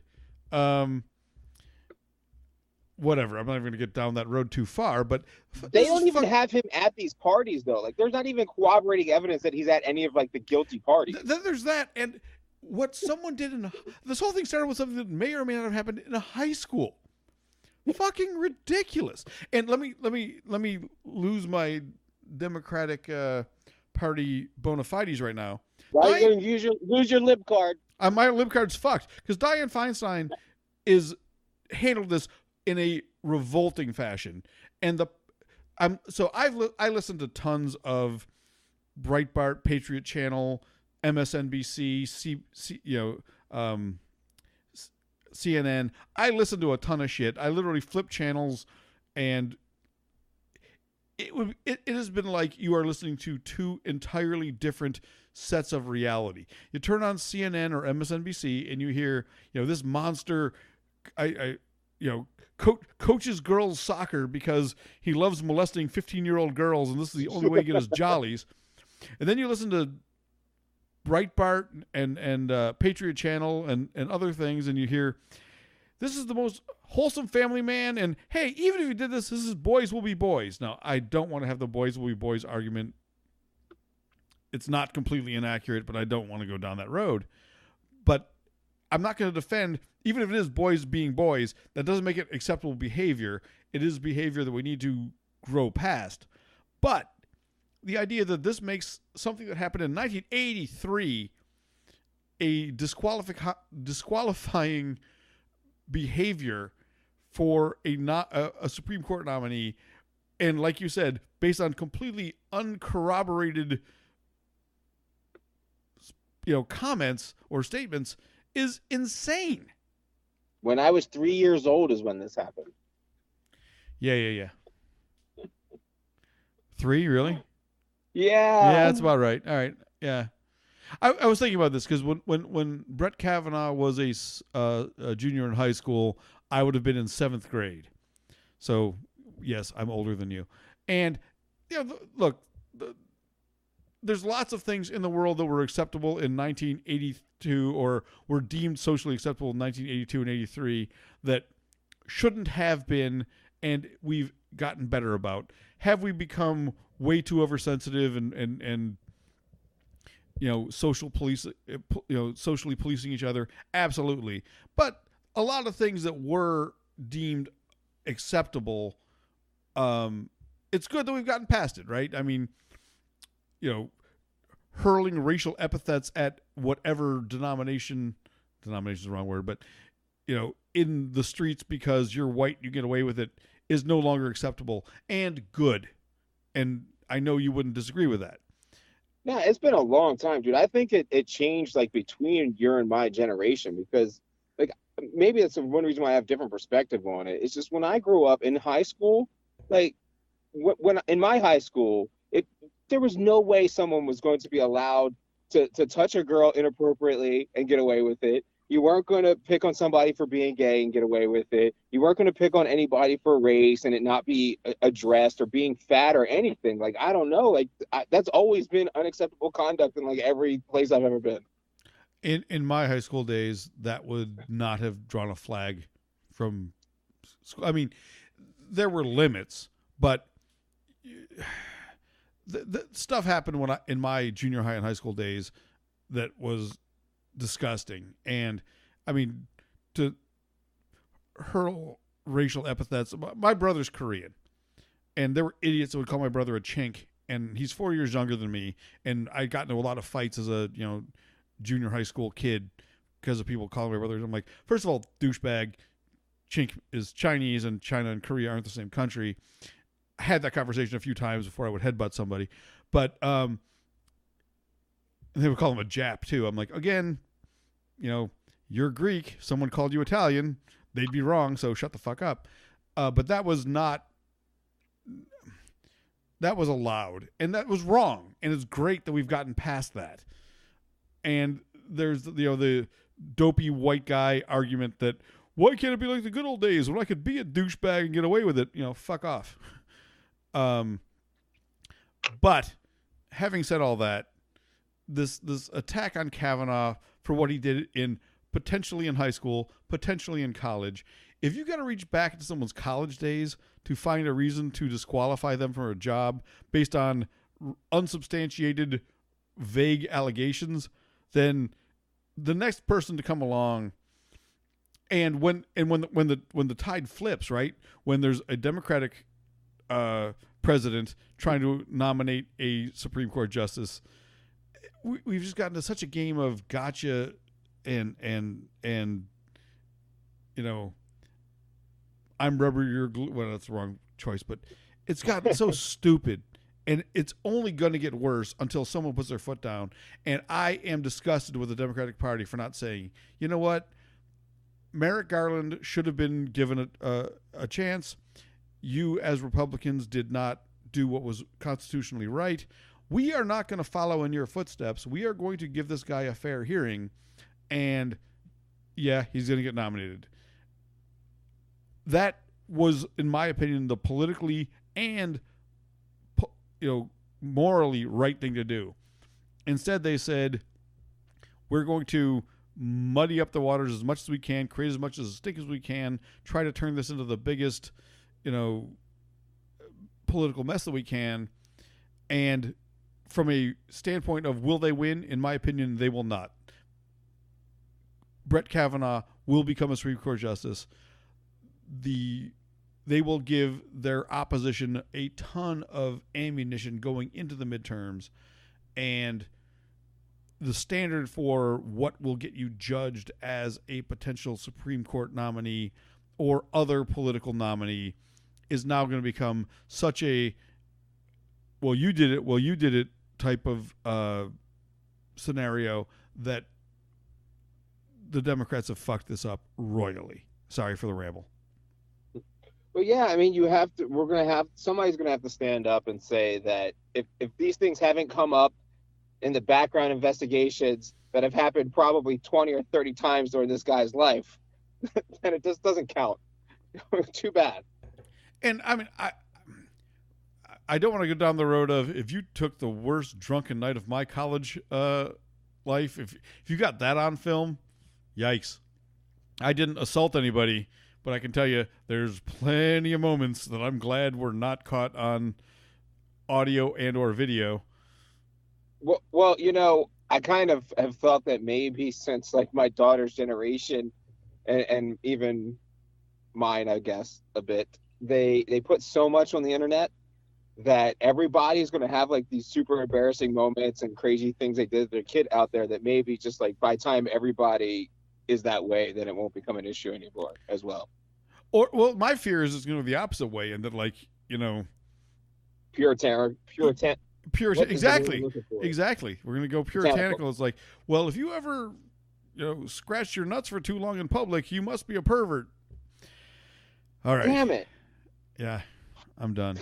Whatever. I'm not even going to get down that road too far, but they don't even have him at these parties though. There's not even corroborating evidence that he's at any of the guilty parties. Then there's that. And what someone did this whole thing started with something that may or may not have happened in a high school. Fucking ridiculous. And let me lose my Democratic Party bona fides right now. Why are you going to lose your lib card? My lib card's fucked because Dianne Feinstein handled this in a revolting fashion, and I listened to tons of Breitbart, Patriot Channel, MSNBC, CNN. I listened to a ton of shit. I literally flipped channels, and it has been like you are listening to two entirely different sets of reality. You turn on CNN or MSNBC and you hear, this monster, coaches girls soccer because he loves molesting 15-year-old girls and this is the only way to get his jollies. And then you listen to Breitbart and Patriot Channel and other things, and you hear, this is the most wholesome family man, and hey, even if you did this is boys will be boys. Now, I don't want to have the boys will be boys argument. It's not completely inaccurate, but I don't want to go down that road. But I'm not going to defend, even if it is boys being boys, that doesn't make it acceptable behavior. It is behavior that we need to grow past. But the idea that this makes something that happened in 1983 a disqualifying behavior for a Supreme Court nominee, and like you said, based on completely uncorroborated comments or statements, is insane. When I was 3 years old is when this happened. Yeah. 3, really? Yeah. Yeah, that's about right. All right. Yeah. I was thinking about this because when Brett Kavanaugh was a junior in high school, I would have been in 7th grade. So, yes, I'm older than you. And, look, there's lots of things in the world that were acceptable in 1982 or were deemed socially acceptable in 1982 and 83 that shouldn't have been, and we've gotten better about. Have we become way too oversensitive and socially policing each other? Absolutely. But a lot of things that were deemed acceptable, it's good that we've gotten past it, right? I mean, hurling racial epithets at whatever denomination is the wrong word, but in the streets because you're white, you get away with it, is no longer acceptable and good. And I know you wouldn't disagree with that. Yeah, it's been a long time, dude. I think it changed like between your and my generation because like maybe that's one reason why I have different perspective on it. It's just when I grew up in high school, like when in my high school, there was no way someone was going to be allowed to touch a girl inappropriately and get away with it. You weren't going to pick on somebody for being gay and get away with it. You weren't going to pick on anybody for race and it not be addressed or being fat or anything. Like, I don't know. Like, that's always been unacceptable conduct in like every place I've ever been. In my high school days, that would not have drawn a flag from school. I mean, there were limits, but the stuff happened in my junior high and high school days that was disgusting. And I mean, to hurl racial epithets. My brother's Korean, and there were idiots that would call my brother a chink, and he's 4 years younger than me. And I got into a lot of fights as a junior high school kid because of people calling my brother. I'm like, first of all, douchebag. Chink is Chinese, and China and Korea aren't the same country. I had that conversation a few times before I would headbutt somebody, but they would call him a Jap too. I'm like, again, you're Greek. Someone called you Italian, they'd be wrong. So shut the fuck up. But that was allowed, and that was wrong. And it's great that we've gotten past that. And there's the dopey white guy argument that why can't it be like the good old days when I could be a douchebag and get away with it? Fuck off. But having said all that, this attack on Kavanaugh for what he did potentially in high school, potentially in college, if you got to reach back into someone's college days to find a reason to disqualify them from a job based on unsubstantiated, vague allegations, then the next person to come along, and when the tide flips, right, when there's a Democratic president trying to nominate a Supreme Court justice, we've just gotten to such a game of gotcha and I'm rubber, you're glue. Well, that's the wrong choice, but it's gotten so stupid, and it's only going to get worse until someone puts their foot down. And I am disgusted with the Democratic Party for not saying, you know what, Merrick Garland should have been given a chance. You, as Republicans, did not do what was constitutionally right. We are not going to follow in your footsteps. We are going to give this guy a fair hearing, and yeah, he's going to get nominated. That was, in my opinion, the politically and morally right thing to do. Instead, they said, we're going to muddy up the waters as much as we can, create as much as a stink as we can, try to turn this into the biggest political mess that we can. And from a standpoint of will they win, in my opinion, they will not. Brett Kavanaugh will become a Supreme Court justice, they will give their opposition a ton of ammunition going into the midterms, and the standard for what will get you judged as a potential Supreme Court nominee or other political nominee is now going to become such a you did it type of scenario that the Democrats have fucked this up royally. Sorry for the ramble. Well, yeah, I mean, somebody's going to have to stand up and say that if these things haven't come up in the background investigations that have happened probably 20 or 30 times during this guy's life, then it just doesn't count. Too bad. And I mean, I don't want to go down the road of if you took the worst drunken night of my college life, if you got that on film, yikes. I didn't assault anybody, but I can tell you there's plenty of moments that I'm glad were not caught on audio and or video. Well, I kind of have thought that maybe since like my daughter's generation and even mine, I guess, a bit, they put so much on the internet that everybody's going to have like these super embarrassing moments and crazy things they did to their kid out there that maybe just like by the time everybody is that way, then it won't become an issue anymore as well. Well, my fear is it's going to be the opposite way, and that Puritan. Exactly. We're going to go puritanical. It's like, well, if you ever, scratch your nuts for too long in public, you must be a pervert. All right. Damn it. Yeah, I'm done.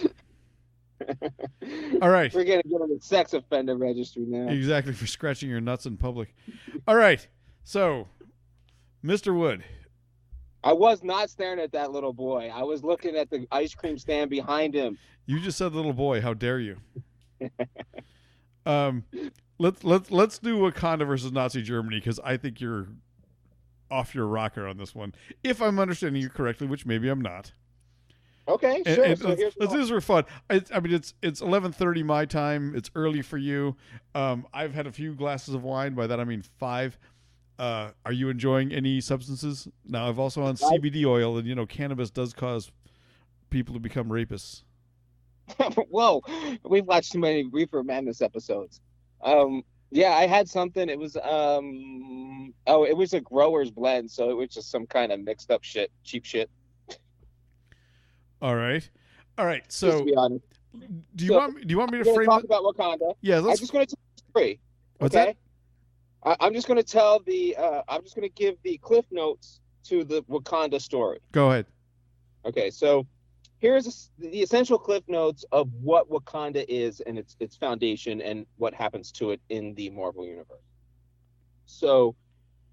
All right. We're going to get on the sex offender registry now. Exactly, for scratching your nuts in public. All right. So, Mr. Wood. I was not staring at that little boy. I was looking at the ice cream stand behind him. You just said little boy. How dare you? Let's do Wakanda versus Nazi Germany, because I think you're off your rocker on this one. If I'm understanding you correctly, which maybe I'm not. Okay, sure. And let's do this for fun. I mean, it's 11:30 my time. It's early for you. I've had a few glasses of wine. By that I mean 5. Are you enjoying any substances? Now, I've also on CBD oil, and cannabis does cause people to become rapists. Whoa, we've watched too many Reefer Madness episodes. Yeah, I had something. It was it was a grower's blend, so it was just some kind of mixed up shit, cheap shit. All right. So, just to be honest. Do you want me to frame talk about Wakanda? Yeah, I'm just going to tell the story. What's okay? that? I'm just going to tell I'm just going to give the cliff notes to the Wakanda story. Go ahead. Okay, so here's the essential cliff notes of what Wakanda is and its foundation and what happens to it in the Marvel Universe. So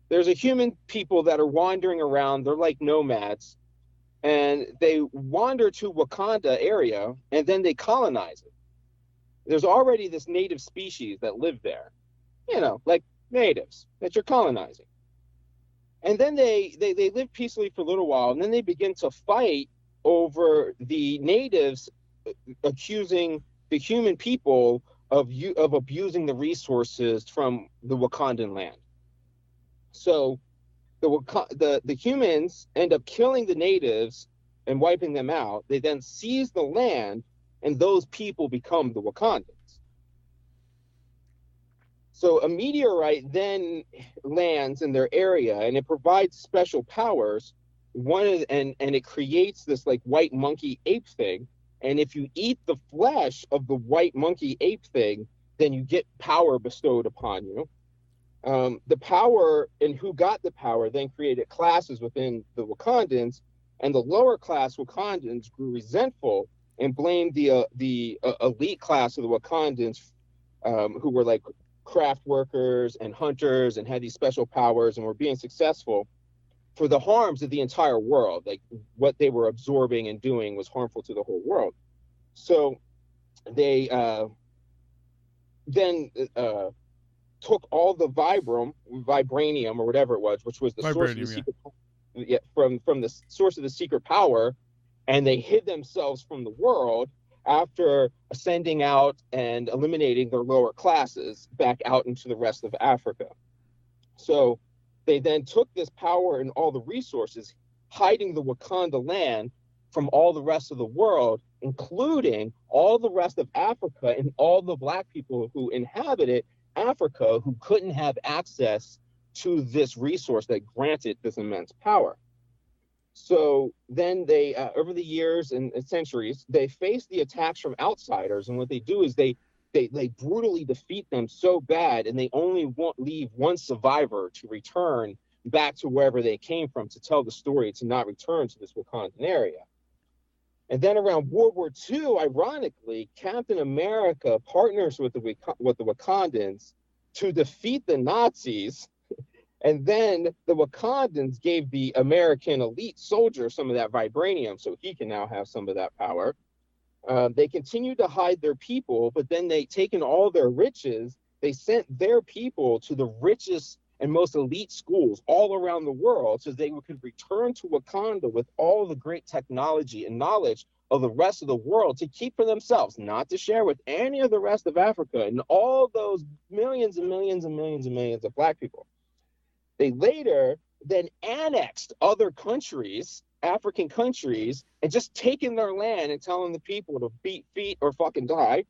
there's a human people that are wandering around. They're like nomads, and they wander to Wakanda area, and then they colonize it. There's already this native species that live there, like natives that you're colonizing. And then they live peacefully for a little while, and then they begin to fight over the natives accusing the human people of abusing the resources from the Wakandan land. So the humans end up killing the natives and wiping them out. They then seize the land, and those people become the Wakandans. So a meteorite then lands in their area, and it provides special powers. And it creates this like white monkey ape thing. And if you eat the flesh of the white monkey ape thing, then you get power bestowed upon you. The power and who got the power then created classes within the Wakandans, and the lower class Wakandans grew resentful and blamed the elite class of the Wakandans, who were like craft workers and hunters and had these special powers and were being successful, for the harms of the entire world. Like what they were absorbing and doing was harmful to the whole world. So they then took all the vibranium or whatever it was, which was the source of the secret, from the source of the secret power, and they hid themselves from the world after ascending out and eliminating their lower classes back out into the rest of Africa. So They then took this power and all the resources, hiding the Wakanda land from all the rest of the world, including all the rest of Africa and all the black people who inhabited Africa who couldn't have access to this resource that granted this immense power. So then they, over the years and centuries, they face the attacks from outsiders, and what they do is they brutally defeat them so bad, and they only leave one survivor to return back to wherever they came from to tell the story, to not return to this Wakandan area. And then around World War II, ironically, Captain America partners with the Wakandans to defeat the Nazis. And then the Wakandans gave the American elite soldier some of that vibranium, so he can now have some of that power. They continued to hide their people, but then they taken all their riches. They sent their people to the richest and most elite schools all around the world so they could return to Wakanda with all the great technology and knowledge of the rest of the world to keep for themselves, not to share with any of the rest of Africa and all those millions and millions and millions and millions of black people. They later then annexed other countries, African countries, and just taken their land and telling the people to beat feet or fucking die.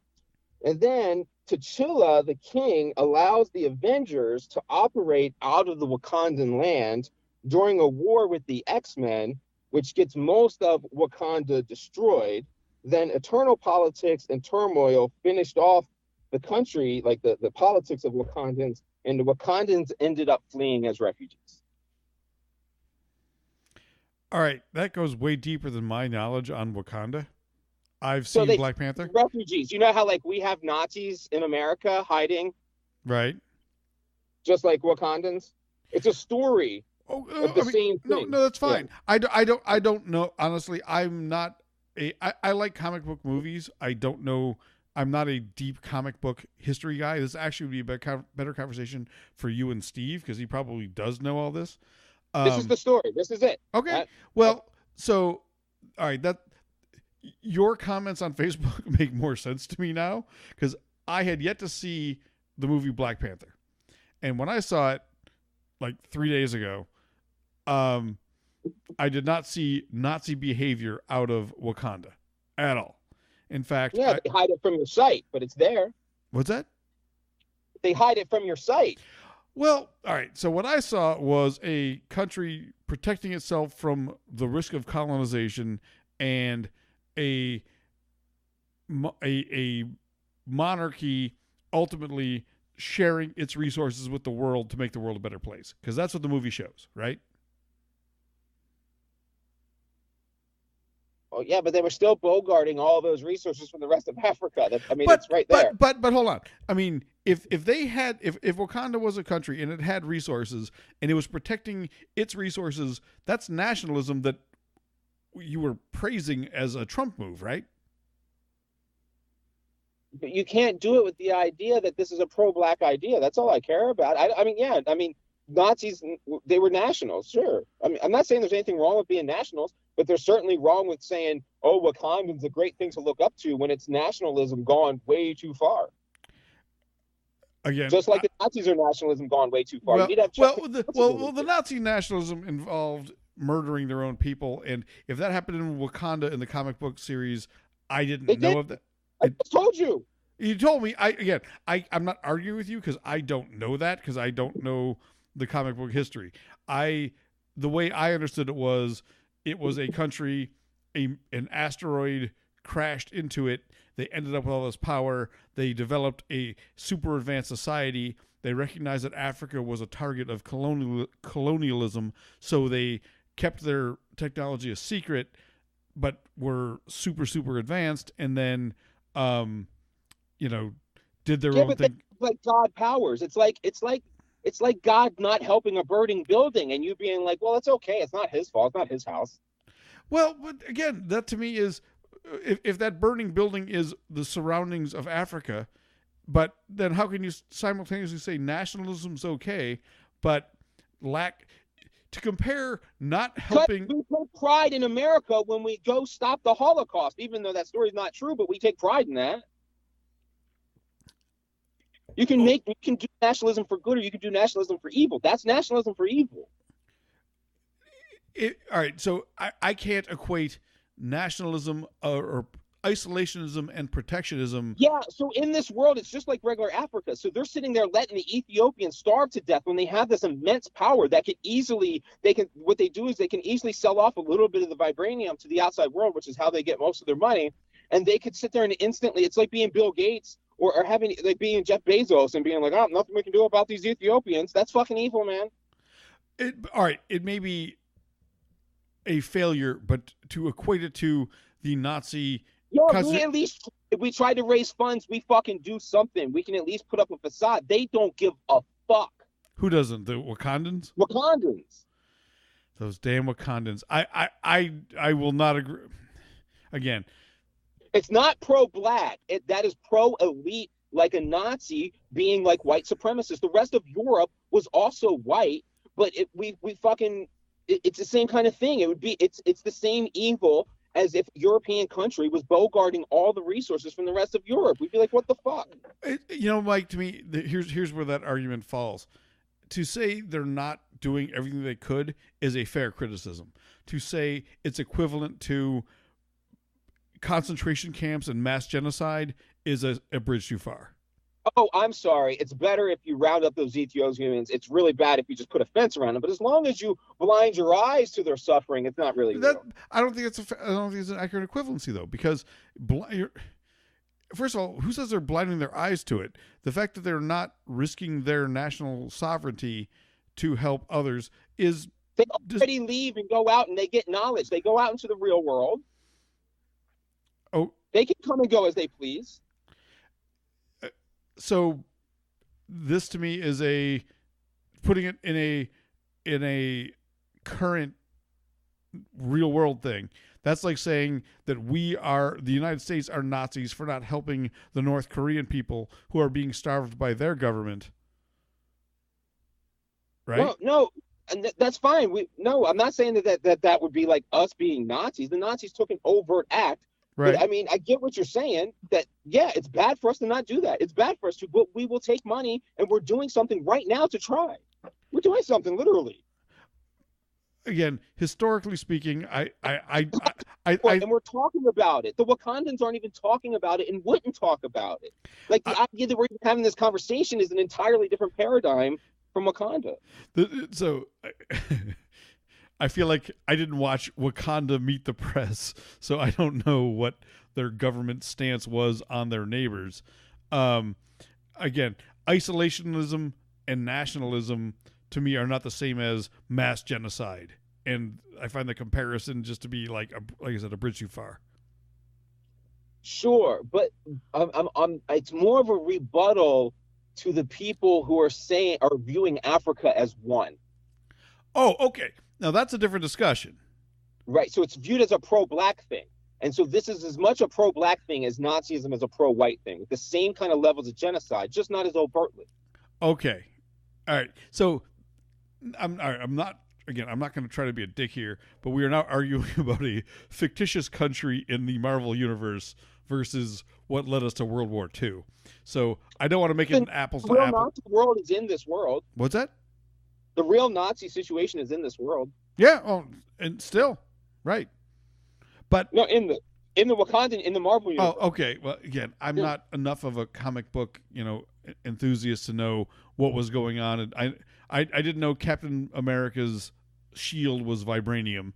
And then T'Challa, the king, allows the Avengers to operate out of the Wakandan land during a war with the X-Men, which gets most of Wakanda destroyed. Then eternal politics and turmoil finished off the country, like the politics of Wakandans, and the Wakandans ended up fleeing as refugees. All right, that goes way deeper than my knowledge on Wakanda. I've seen Black Panther. Refugees. You know how like we have Nazis in America hiding? Right. Just like Wakandans? It's a story of the same thing. No, that's fine. Yeah. I don't know. Honestly, I'm not I like comic book movies. I don't know. I'm not a deep comic book history guy. This actually would be a better conversation for you and Steve because he probably does know all this. This is the story. This is it. Okay. So, all right, your comments on Facebook make more sense to me now because I had yet to see the movie Black Panther. And when I saw it like 3 days ago, I did not see Nazi behavior out of Wakanda at all. In fact, they hide it from your sight, but it's there. What's that? They hide it from your sight. Well, all right. So what I saw was a country protecting itself from the risk of colonization and a monarchy ultimately sharing its resources with the world to make the world a better place. Because that's what the movie shows, right? Oh yeah, but they were still bogarting all those resources from the rest of Africa. It's right there. But hold on. I mean, if Wakanda was a country and it had resources and it was protecting its resources, that's nationalism that you were praising as a Trump move, right? But you can't do it with the idea that this is a pro-black idea. That's all I care about. Nazis, they were nationals, sure. I mean, I'm not saying there's anything wrong with being nationals, but there's certainly wrong with saying, oh, Wakandan's a great thing to look up to when it's nationalism gone way too far. Again, just like the Nazis are nationalism gone way too far. The Nazi nationalism involved murdering their own people, and if that happened in Wakanda in the comic book series, I didn't know of that. I just told you. You told me. I'm not arguing with you because I don't know that because I don't know the comic book history. The way I understood it was a country, an asteroid crashed into it. They ended up with all this power. They developed a super advanced society. They recognized that Africa was a target of colonialism, so they kept their technology a secret, but were super, super advanced, and then, did their own thing. Like God powers. It's like God not helping a burning building, and you being like, well, it's okay. It's not his fault. It's not his house. Well, but again, that to me is, if that burning building is the surroundings of Africa, but then how can you simultaneously say nationalism's okay, but to compare not helping? We take pride in America when we go stop the Holocaust, even though that story's not true, but we take pride in that. You can do nationalism for good, or you can do nationalism for evil. That's nationalism for evil. All right, so I can't equate nationalism or isolationism and protectionism. Yeah, so in this world, it's just like regular Africa. So they're sitting there letting the Ethiopians starve to death when they have this immense power that could easily, what they do is they can easily sell off a little bit of the vibranium to the outside world, which is how they get most of their money. And they could sit there and instantly, it's like being Bill Gates or having, like being Jeff Bezos and being like, oh, nothing we can do about these Ethiopians. That's fucking evil, man. All right, it may be a failure, but to equate it to the Nazi. Yeah, we at least, if we try to raise funds, we fucking do something. We can at least put up a facade. They don't give a fuck. Who doesn't? The Wakandans? Wakandans. Those damn Wakandans. I will not agree. Again, it's not pro-black. That is pro-elite, like a Nazi being like white supremacist. The rest of Europe was also white, but it's the same kind of thing. It's the same evil as if European country was bogarting all the resources from the rest of Europe. We'd be like, what the fuck? Mike, to me, here's where that argument falls. To say they're not doing everything they could is a fair criticism. To say it's equivalent to concentration camps and mass genocide is a bridge too far. Oh, I'm sorry. It's better if you round up those Ethiopians. It's really bad if you just put a fence around them. But as long as you blind your eyes to their suffering, it's not really real. I don't think it's an accurate equivalency though, because first of all, who says they're blinding their eyes to it? The fact that they're not risking their national sovereignty to help others is they already leave and go out and they get knowledge. They go out into the real world. Oh, they can come and go as they please. So this to me is putting it in a current real world thing. That's like saying that the United States are Nazis for not helping the North Korean people who are being starved by their government. Right? Well, no, and that's fine. I'm not saying that would be like us being Nazis. The Nazis took an overt act. Right. But, I mean, I get what you're saying, that, yeah, it's bad for us to not do that. It's bad for us to, but we will take money, and we're doing something right now to try. We're doing something, literally. Again, historically speaking, and we're talking about it. The Wakandans aren't even talking about it and wouldn't talk about it. Like, the idea that we're even having this conversation is an entirely different paradigm from Wakanda. I feel like I didn't watch Wakanda Meet the Press, so I don't know what their government stance was on their neighbors. Again, isolationism and nationalism to me are not the same as mass genocide, and I find the comparison just to be like I said, a bridge too far. Sure, but it's more of a rebuttal to the people who are viewing Africa as one. Oh, okay. Now, that's a different discussion. Right. So it's viewed as a pro-black thing. And so this is as much a pro-black thing as Nazism is a pro-white thing. The same kind of levels of genocide, just not as overtly. Okay. All right. So I'm not going to try to be a dick here, but we are now arguing about a fictitious country in the Marvel universe versus what led us to World War II. So I don't want to make it an apples to apples. The Nazi world is in this world. What's that? The real Nazi situation is in this world. Yeah, and still, right. But no, in the Wakandan, in the Marvel universe. Oh, okay. Well, again, I'm not enough of a comic book, enthusiast to know what was going on. And I didn't know Captain America's shield was vibranium.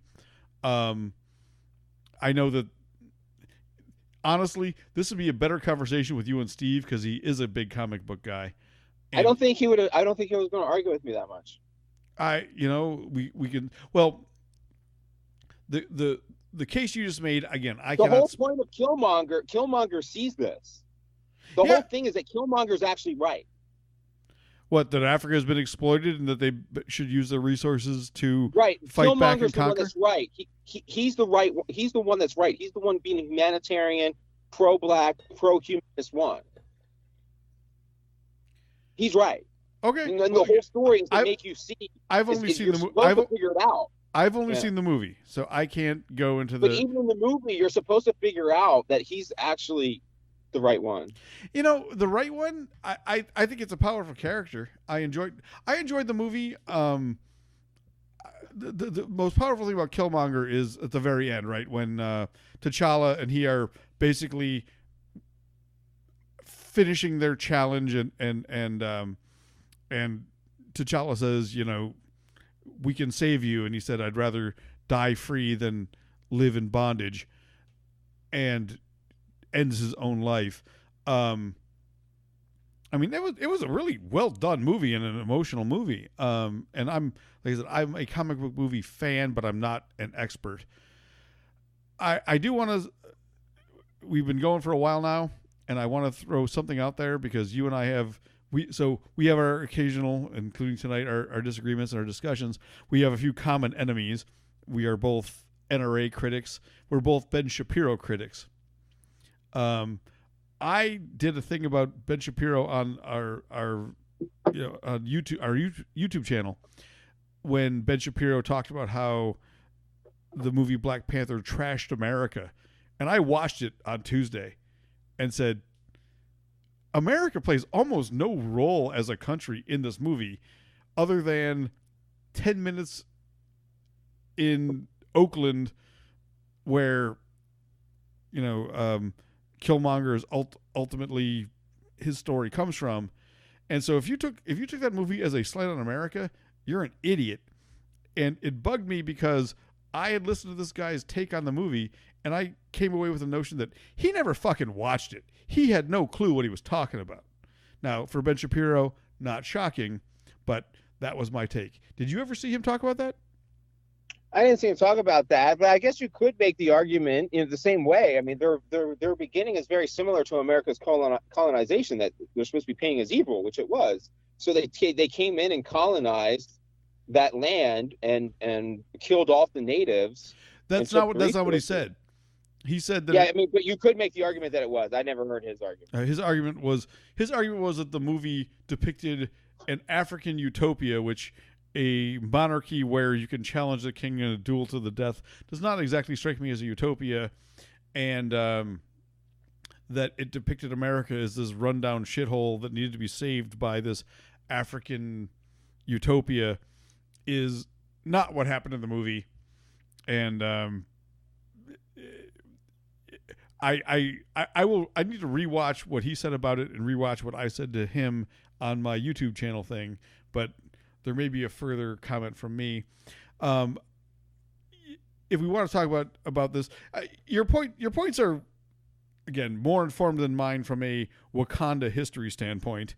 I know that. Honestly, this would be a better conversation with you and Steve because he is a big comic book guy. And I don't think he was going to argue with me that much. We can. Well, the case you just made again. The whole point of Killmonger sees this. The whole thing is that Killmonger's actually right. What, that Africa has been exploited and that they should use their reresources to fight Killmonger's back and conquer? The one that's right. He's the right. He's the one that's right. He's the one being humanitarian, pro-black, pro-humanist one. He's right. Okay. And then the whole story is to make you see. I've only seen the movie. I've figure it out. I've only seen the movie, so I can't go into the. But even in the movie, you're supposed to figure out that he's actually the right one? The right one. I think it's a powerful character. I enjoyed the movie. The most powerful thing about Killmonger is at the very end, right when T'Challa and he are basically finishing their challenge, and T'Challa says, we can save you, and he said, I'd rather die free than live in bondage, and ends his own life. It was a really well done movie and an emotional movie. And like I said, I'm a comic book movie fan, but I'm not an expert. I do want to. We've been going for a while now, and I want to throw something out there because you and I have we have our occasional, including tonight, our disagreements and our discussions. We have a few common enemies. We are both NRA critics. We're both Ben Shapiro critics. I did a thing about Ben Shapiro on our on YouTube channel when Ben Shapiro talked about how the movie Black Panther trashed America, and I watched it on Tuesday and said, America plays almost no role as a country in this movie other than 10 minutes in Oakland where Killmonger is ultimately his story comes from. And so if you took that movie as a slight on America, you're an idiot. And it bugged me because I had listened to this guy's take on the movie, and I came away with the notion that he never fucking watched it. He had no clue what he was talking about. Now, for Ben Shapiro, not shocking, but that was my take. Did you ever see him talk about that? I didn't see him talk about that, but I guess you could make the argument in the same way. I mean, their beginning is very similar to America's colonization, that they're supposed to be paying as evil, which it was. So they came in and colonized that land and killed off the natives. That's not what he said. He said that. Yeah, but you could make the argument that it was. I never heard his argument. His argument was that the movie depicted an African utopia, which a monarchy where you can challenge the king in a duel to the death does not exactly strike me as a utopia, and that it depicted America as this rundown shithole that needed to be saved by this African utopia is not what happened in the movie. And I need to rewatch what he said about it and rewatch what I said to him on my YouTube channel thing, but there may be a further comment from me. If we want to talk about this, your points are, again, more informed than mine from a Wakanda history standpoint.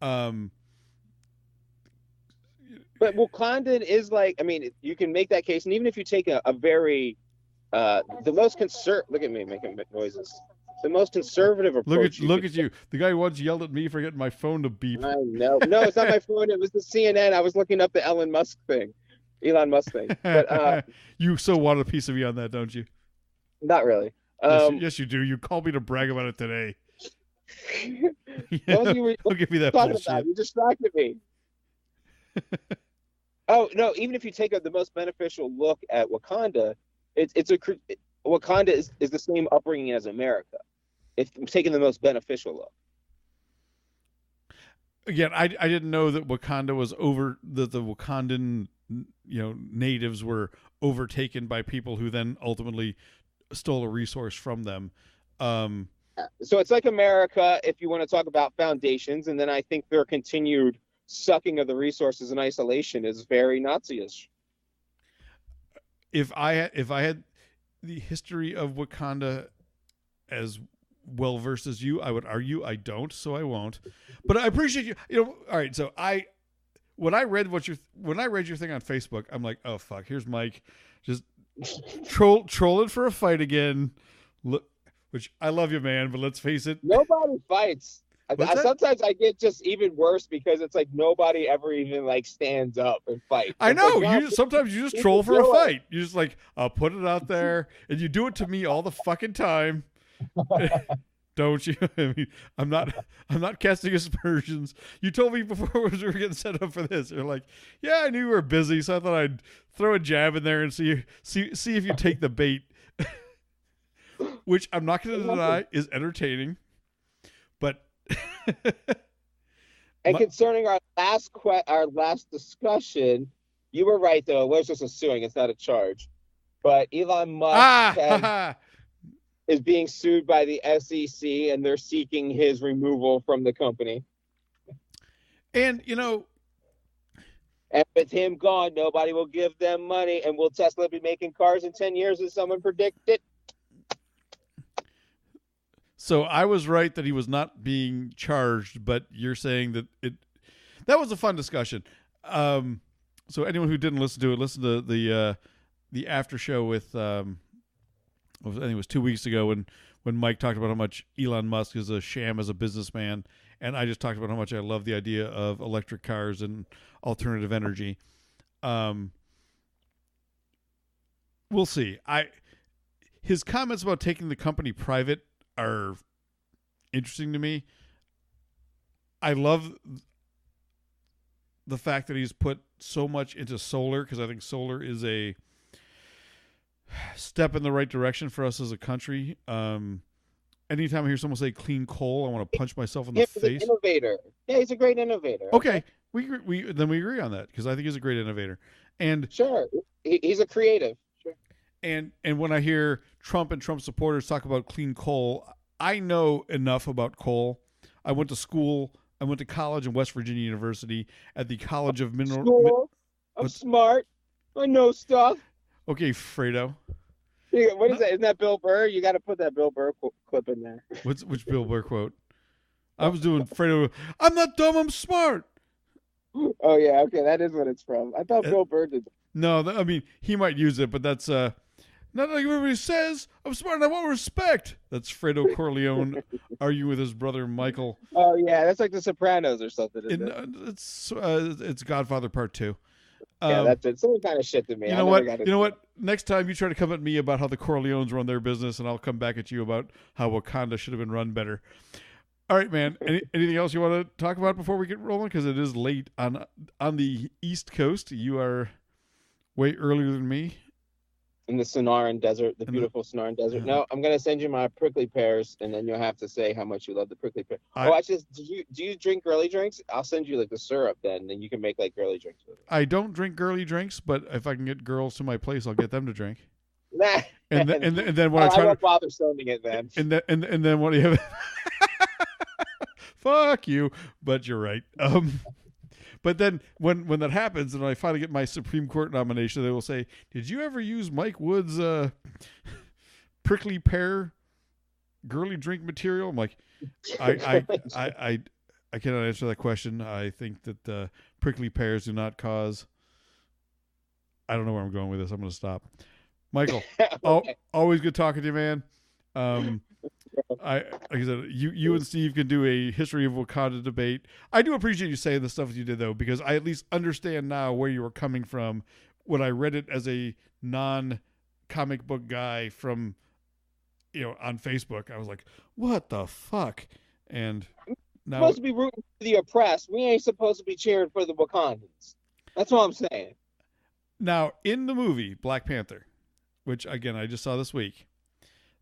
But Wakanda is you can make that case, and even if you take a very the most look at me making noises. The most conservative approach. Look at you. The guy once yelled at me for getting my phone to beep. I know. No, it's not my phone. It was the CNN. I was looking up the Elon Musk thing. But you so want a piece of me on that, don't you? Not really. Yes, you do. You called me to brag about it today. Don't give me that bullshit. You distracted me. Oh no! Even if you take the most beneficial look at Wakanda, Wakanda is the same upbringing as America. If taking the most beneficial look. Again, I didn't know that Wakanda was that the Wakandan natives were overtaken by people who then ultimately stole a resource from them. So it's like America if you want to talk about foundations, and then I think their continued sucking of the resources in isolation is very Nazi-ish. If I had the history of Wakanda as well versed as you, I would argue I don't, so I won't. But I appreciate you. All right. So when I read your thing on Facebook, I'm like, oh fuck, here's Mike, just trolling for a fight again. Which I love you, man, but let's face it, nobody fights. Sometimes I get just even worse because it's like nobody ever even stands up and fights. I know. Sometimes you just troll for a fight. You just I'll put it out there, and you do it to me all the fucking time. Don't you? I mean, I'm not casting aspersions. You told me before we were getting set up for this. You're like, yeah, I knew you were busy, so I thought I'd throw a jab in there and see if you take the bait. Which I'm not going to deny is entertaining. And My- concerning our last discussion, you were right though. It was just a suing; it's not a charge. But Elon Musk ah, ha, ha. is being sued by the SEC, and they're seeking his removal from the company. And And with him gone, nobody will give them money. And will Tesla be making cars in 10 years as someone predicted? so I was right that he was not being charged, but you're saying that that was a fun discussion. So anyone who didn't listen to it, listen to the after show with I think it was 2 weeks ago when Mike talked about how much Elon Musk is a sham as a businessman, and I just talked about how much I love the idea of electric cars and alternative energy. We'll see. His comments about taking the company private are interesting to me. I love the fact that he's put so much into solar, because I think solar is a step in the right direction for us as a country. Anytime I hear someone say clean coal, I want to punch myself in the He's face. an innovator. Yeah, he's a great innovator. Okay, we agree on that, because I think he's a great innovator. And Sure. He's a creative. Sure. and when I hear Trump and Trump supporters talk about clean coal, I know enough about coal. I went to school. I went to college in West Virginia University at the College of Mineral. School. I'm smart. I know stuff. Okay, Fredo. What is that? Isn't that Bill Burr? You got to put that Bill Burr clip in there. Which Bill Burr quote? I was doing Fredo. I'm not dumb. I'm smart. Oh yeah, okay, that is what it's from. I thought Bill Burr did. No, I mean he might use it, but that's not like everybody says. I'm smart and I want respect. That's Fredo Corleone arguing with his brother Michael. Oh yeah, that's like The Sopranos or something. Isn't it? It's Godfather Part 2. Yeah, that's it. Someone kind of shit to me. You know what? You know what? Next time you try to come at me about how the Corleones run their business, and I'll come back at you about how Wakanda should have been run better. All right, man. Anything else you want to talk about before we get rolling? Because it is late on the East Coast. You are way earlier than me. In the Sonoran Desert, the beautiful Sonoran Desert. No, I'm gonna send you my prickly pears, and then you'll have to say how much you love the prickly pear. Actually, do you drink girly drinks? I'll send you like the syrup, then you can make like girly drinks with it. I don't drink girly drinks, but if I can get girls to my place, I'll get them to drink. Nah. And then when I try I won't bother sending it then. And then what do you have? Fuck you, but you're right. But then when that happens and I finally get my Supreme Court nomination, they will say, "Did you ever use Mike Wood's prickly pear girly drink material?" I'm like, I cannot answer that question. I think that prickly pears do not cause. I don't know where I'm going with this. I'm going to stop. Michael, okay. Always good talking to you, man. Like I said, you and Steve can do a history of Wakanda debate. I do appreciate you saying the stuff that you did, though, because I at least understand now where you were coming from when I read it as a non-comic book guy from, on Facebook. I was like, what the fuck? And now we're supposed to be rooting for the oppressed. We ain't supposed to be cheering for the Wakandans. That's what I'm saying. Now, in the movie Black Panther, which, again, I just saw this week,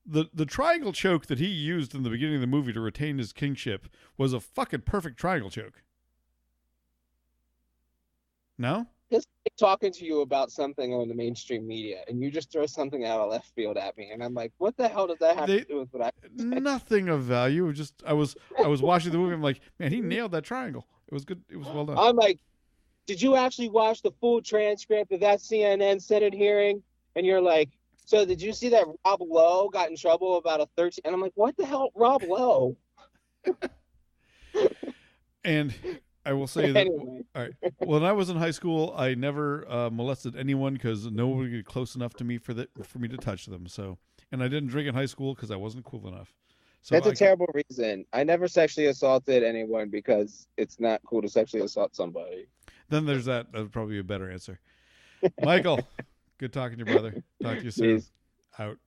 the triangle choke that he used in the beginning of the movie to retain his kingship was a fucking perfect triangle choke. No? Just talking to you about something on the mainstream media, and you just throw something out of left field at me, and I'm like, what the hell does that have to do with what I said? Nothing of value. Just I was watching the movie. I'm like, man, he nailed that triangle. It was good. It was well done. I'm like, did you actually watch the full transcript of that CNN Senate hearing? And you're like, so did you see that Rob Lowe got in trouble about a 13? And I'm like, what the hell, Rob Lowe? And I will say that, anyway. All right, when I was in high school, I never molested anyone because nobody got close enough to me for me to touch them. So, and I didn't drink in high school because I wasn't cool enough. So that's a terrible reason. I never sexually assaulted anyone because it's not cool to sexually assault somebody. Then there's that. That would probably be a better answer. Michael, good talking to you, brother. Talk to you soon. Peace. Out.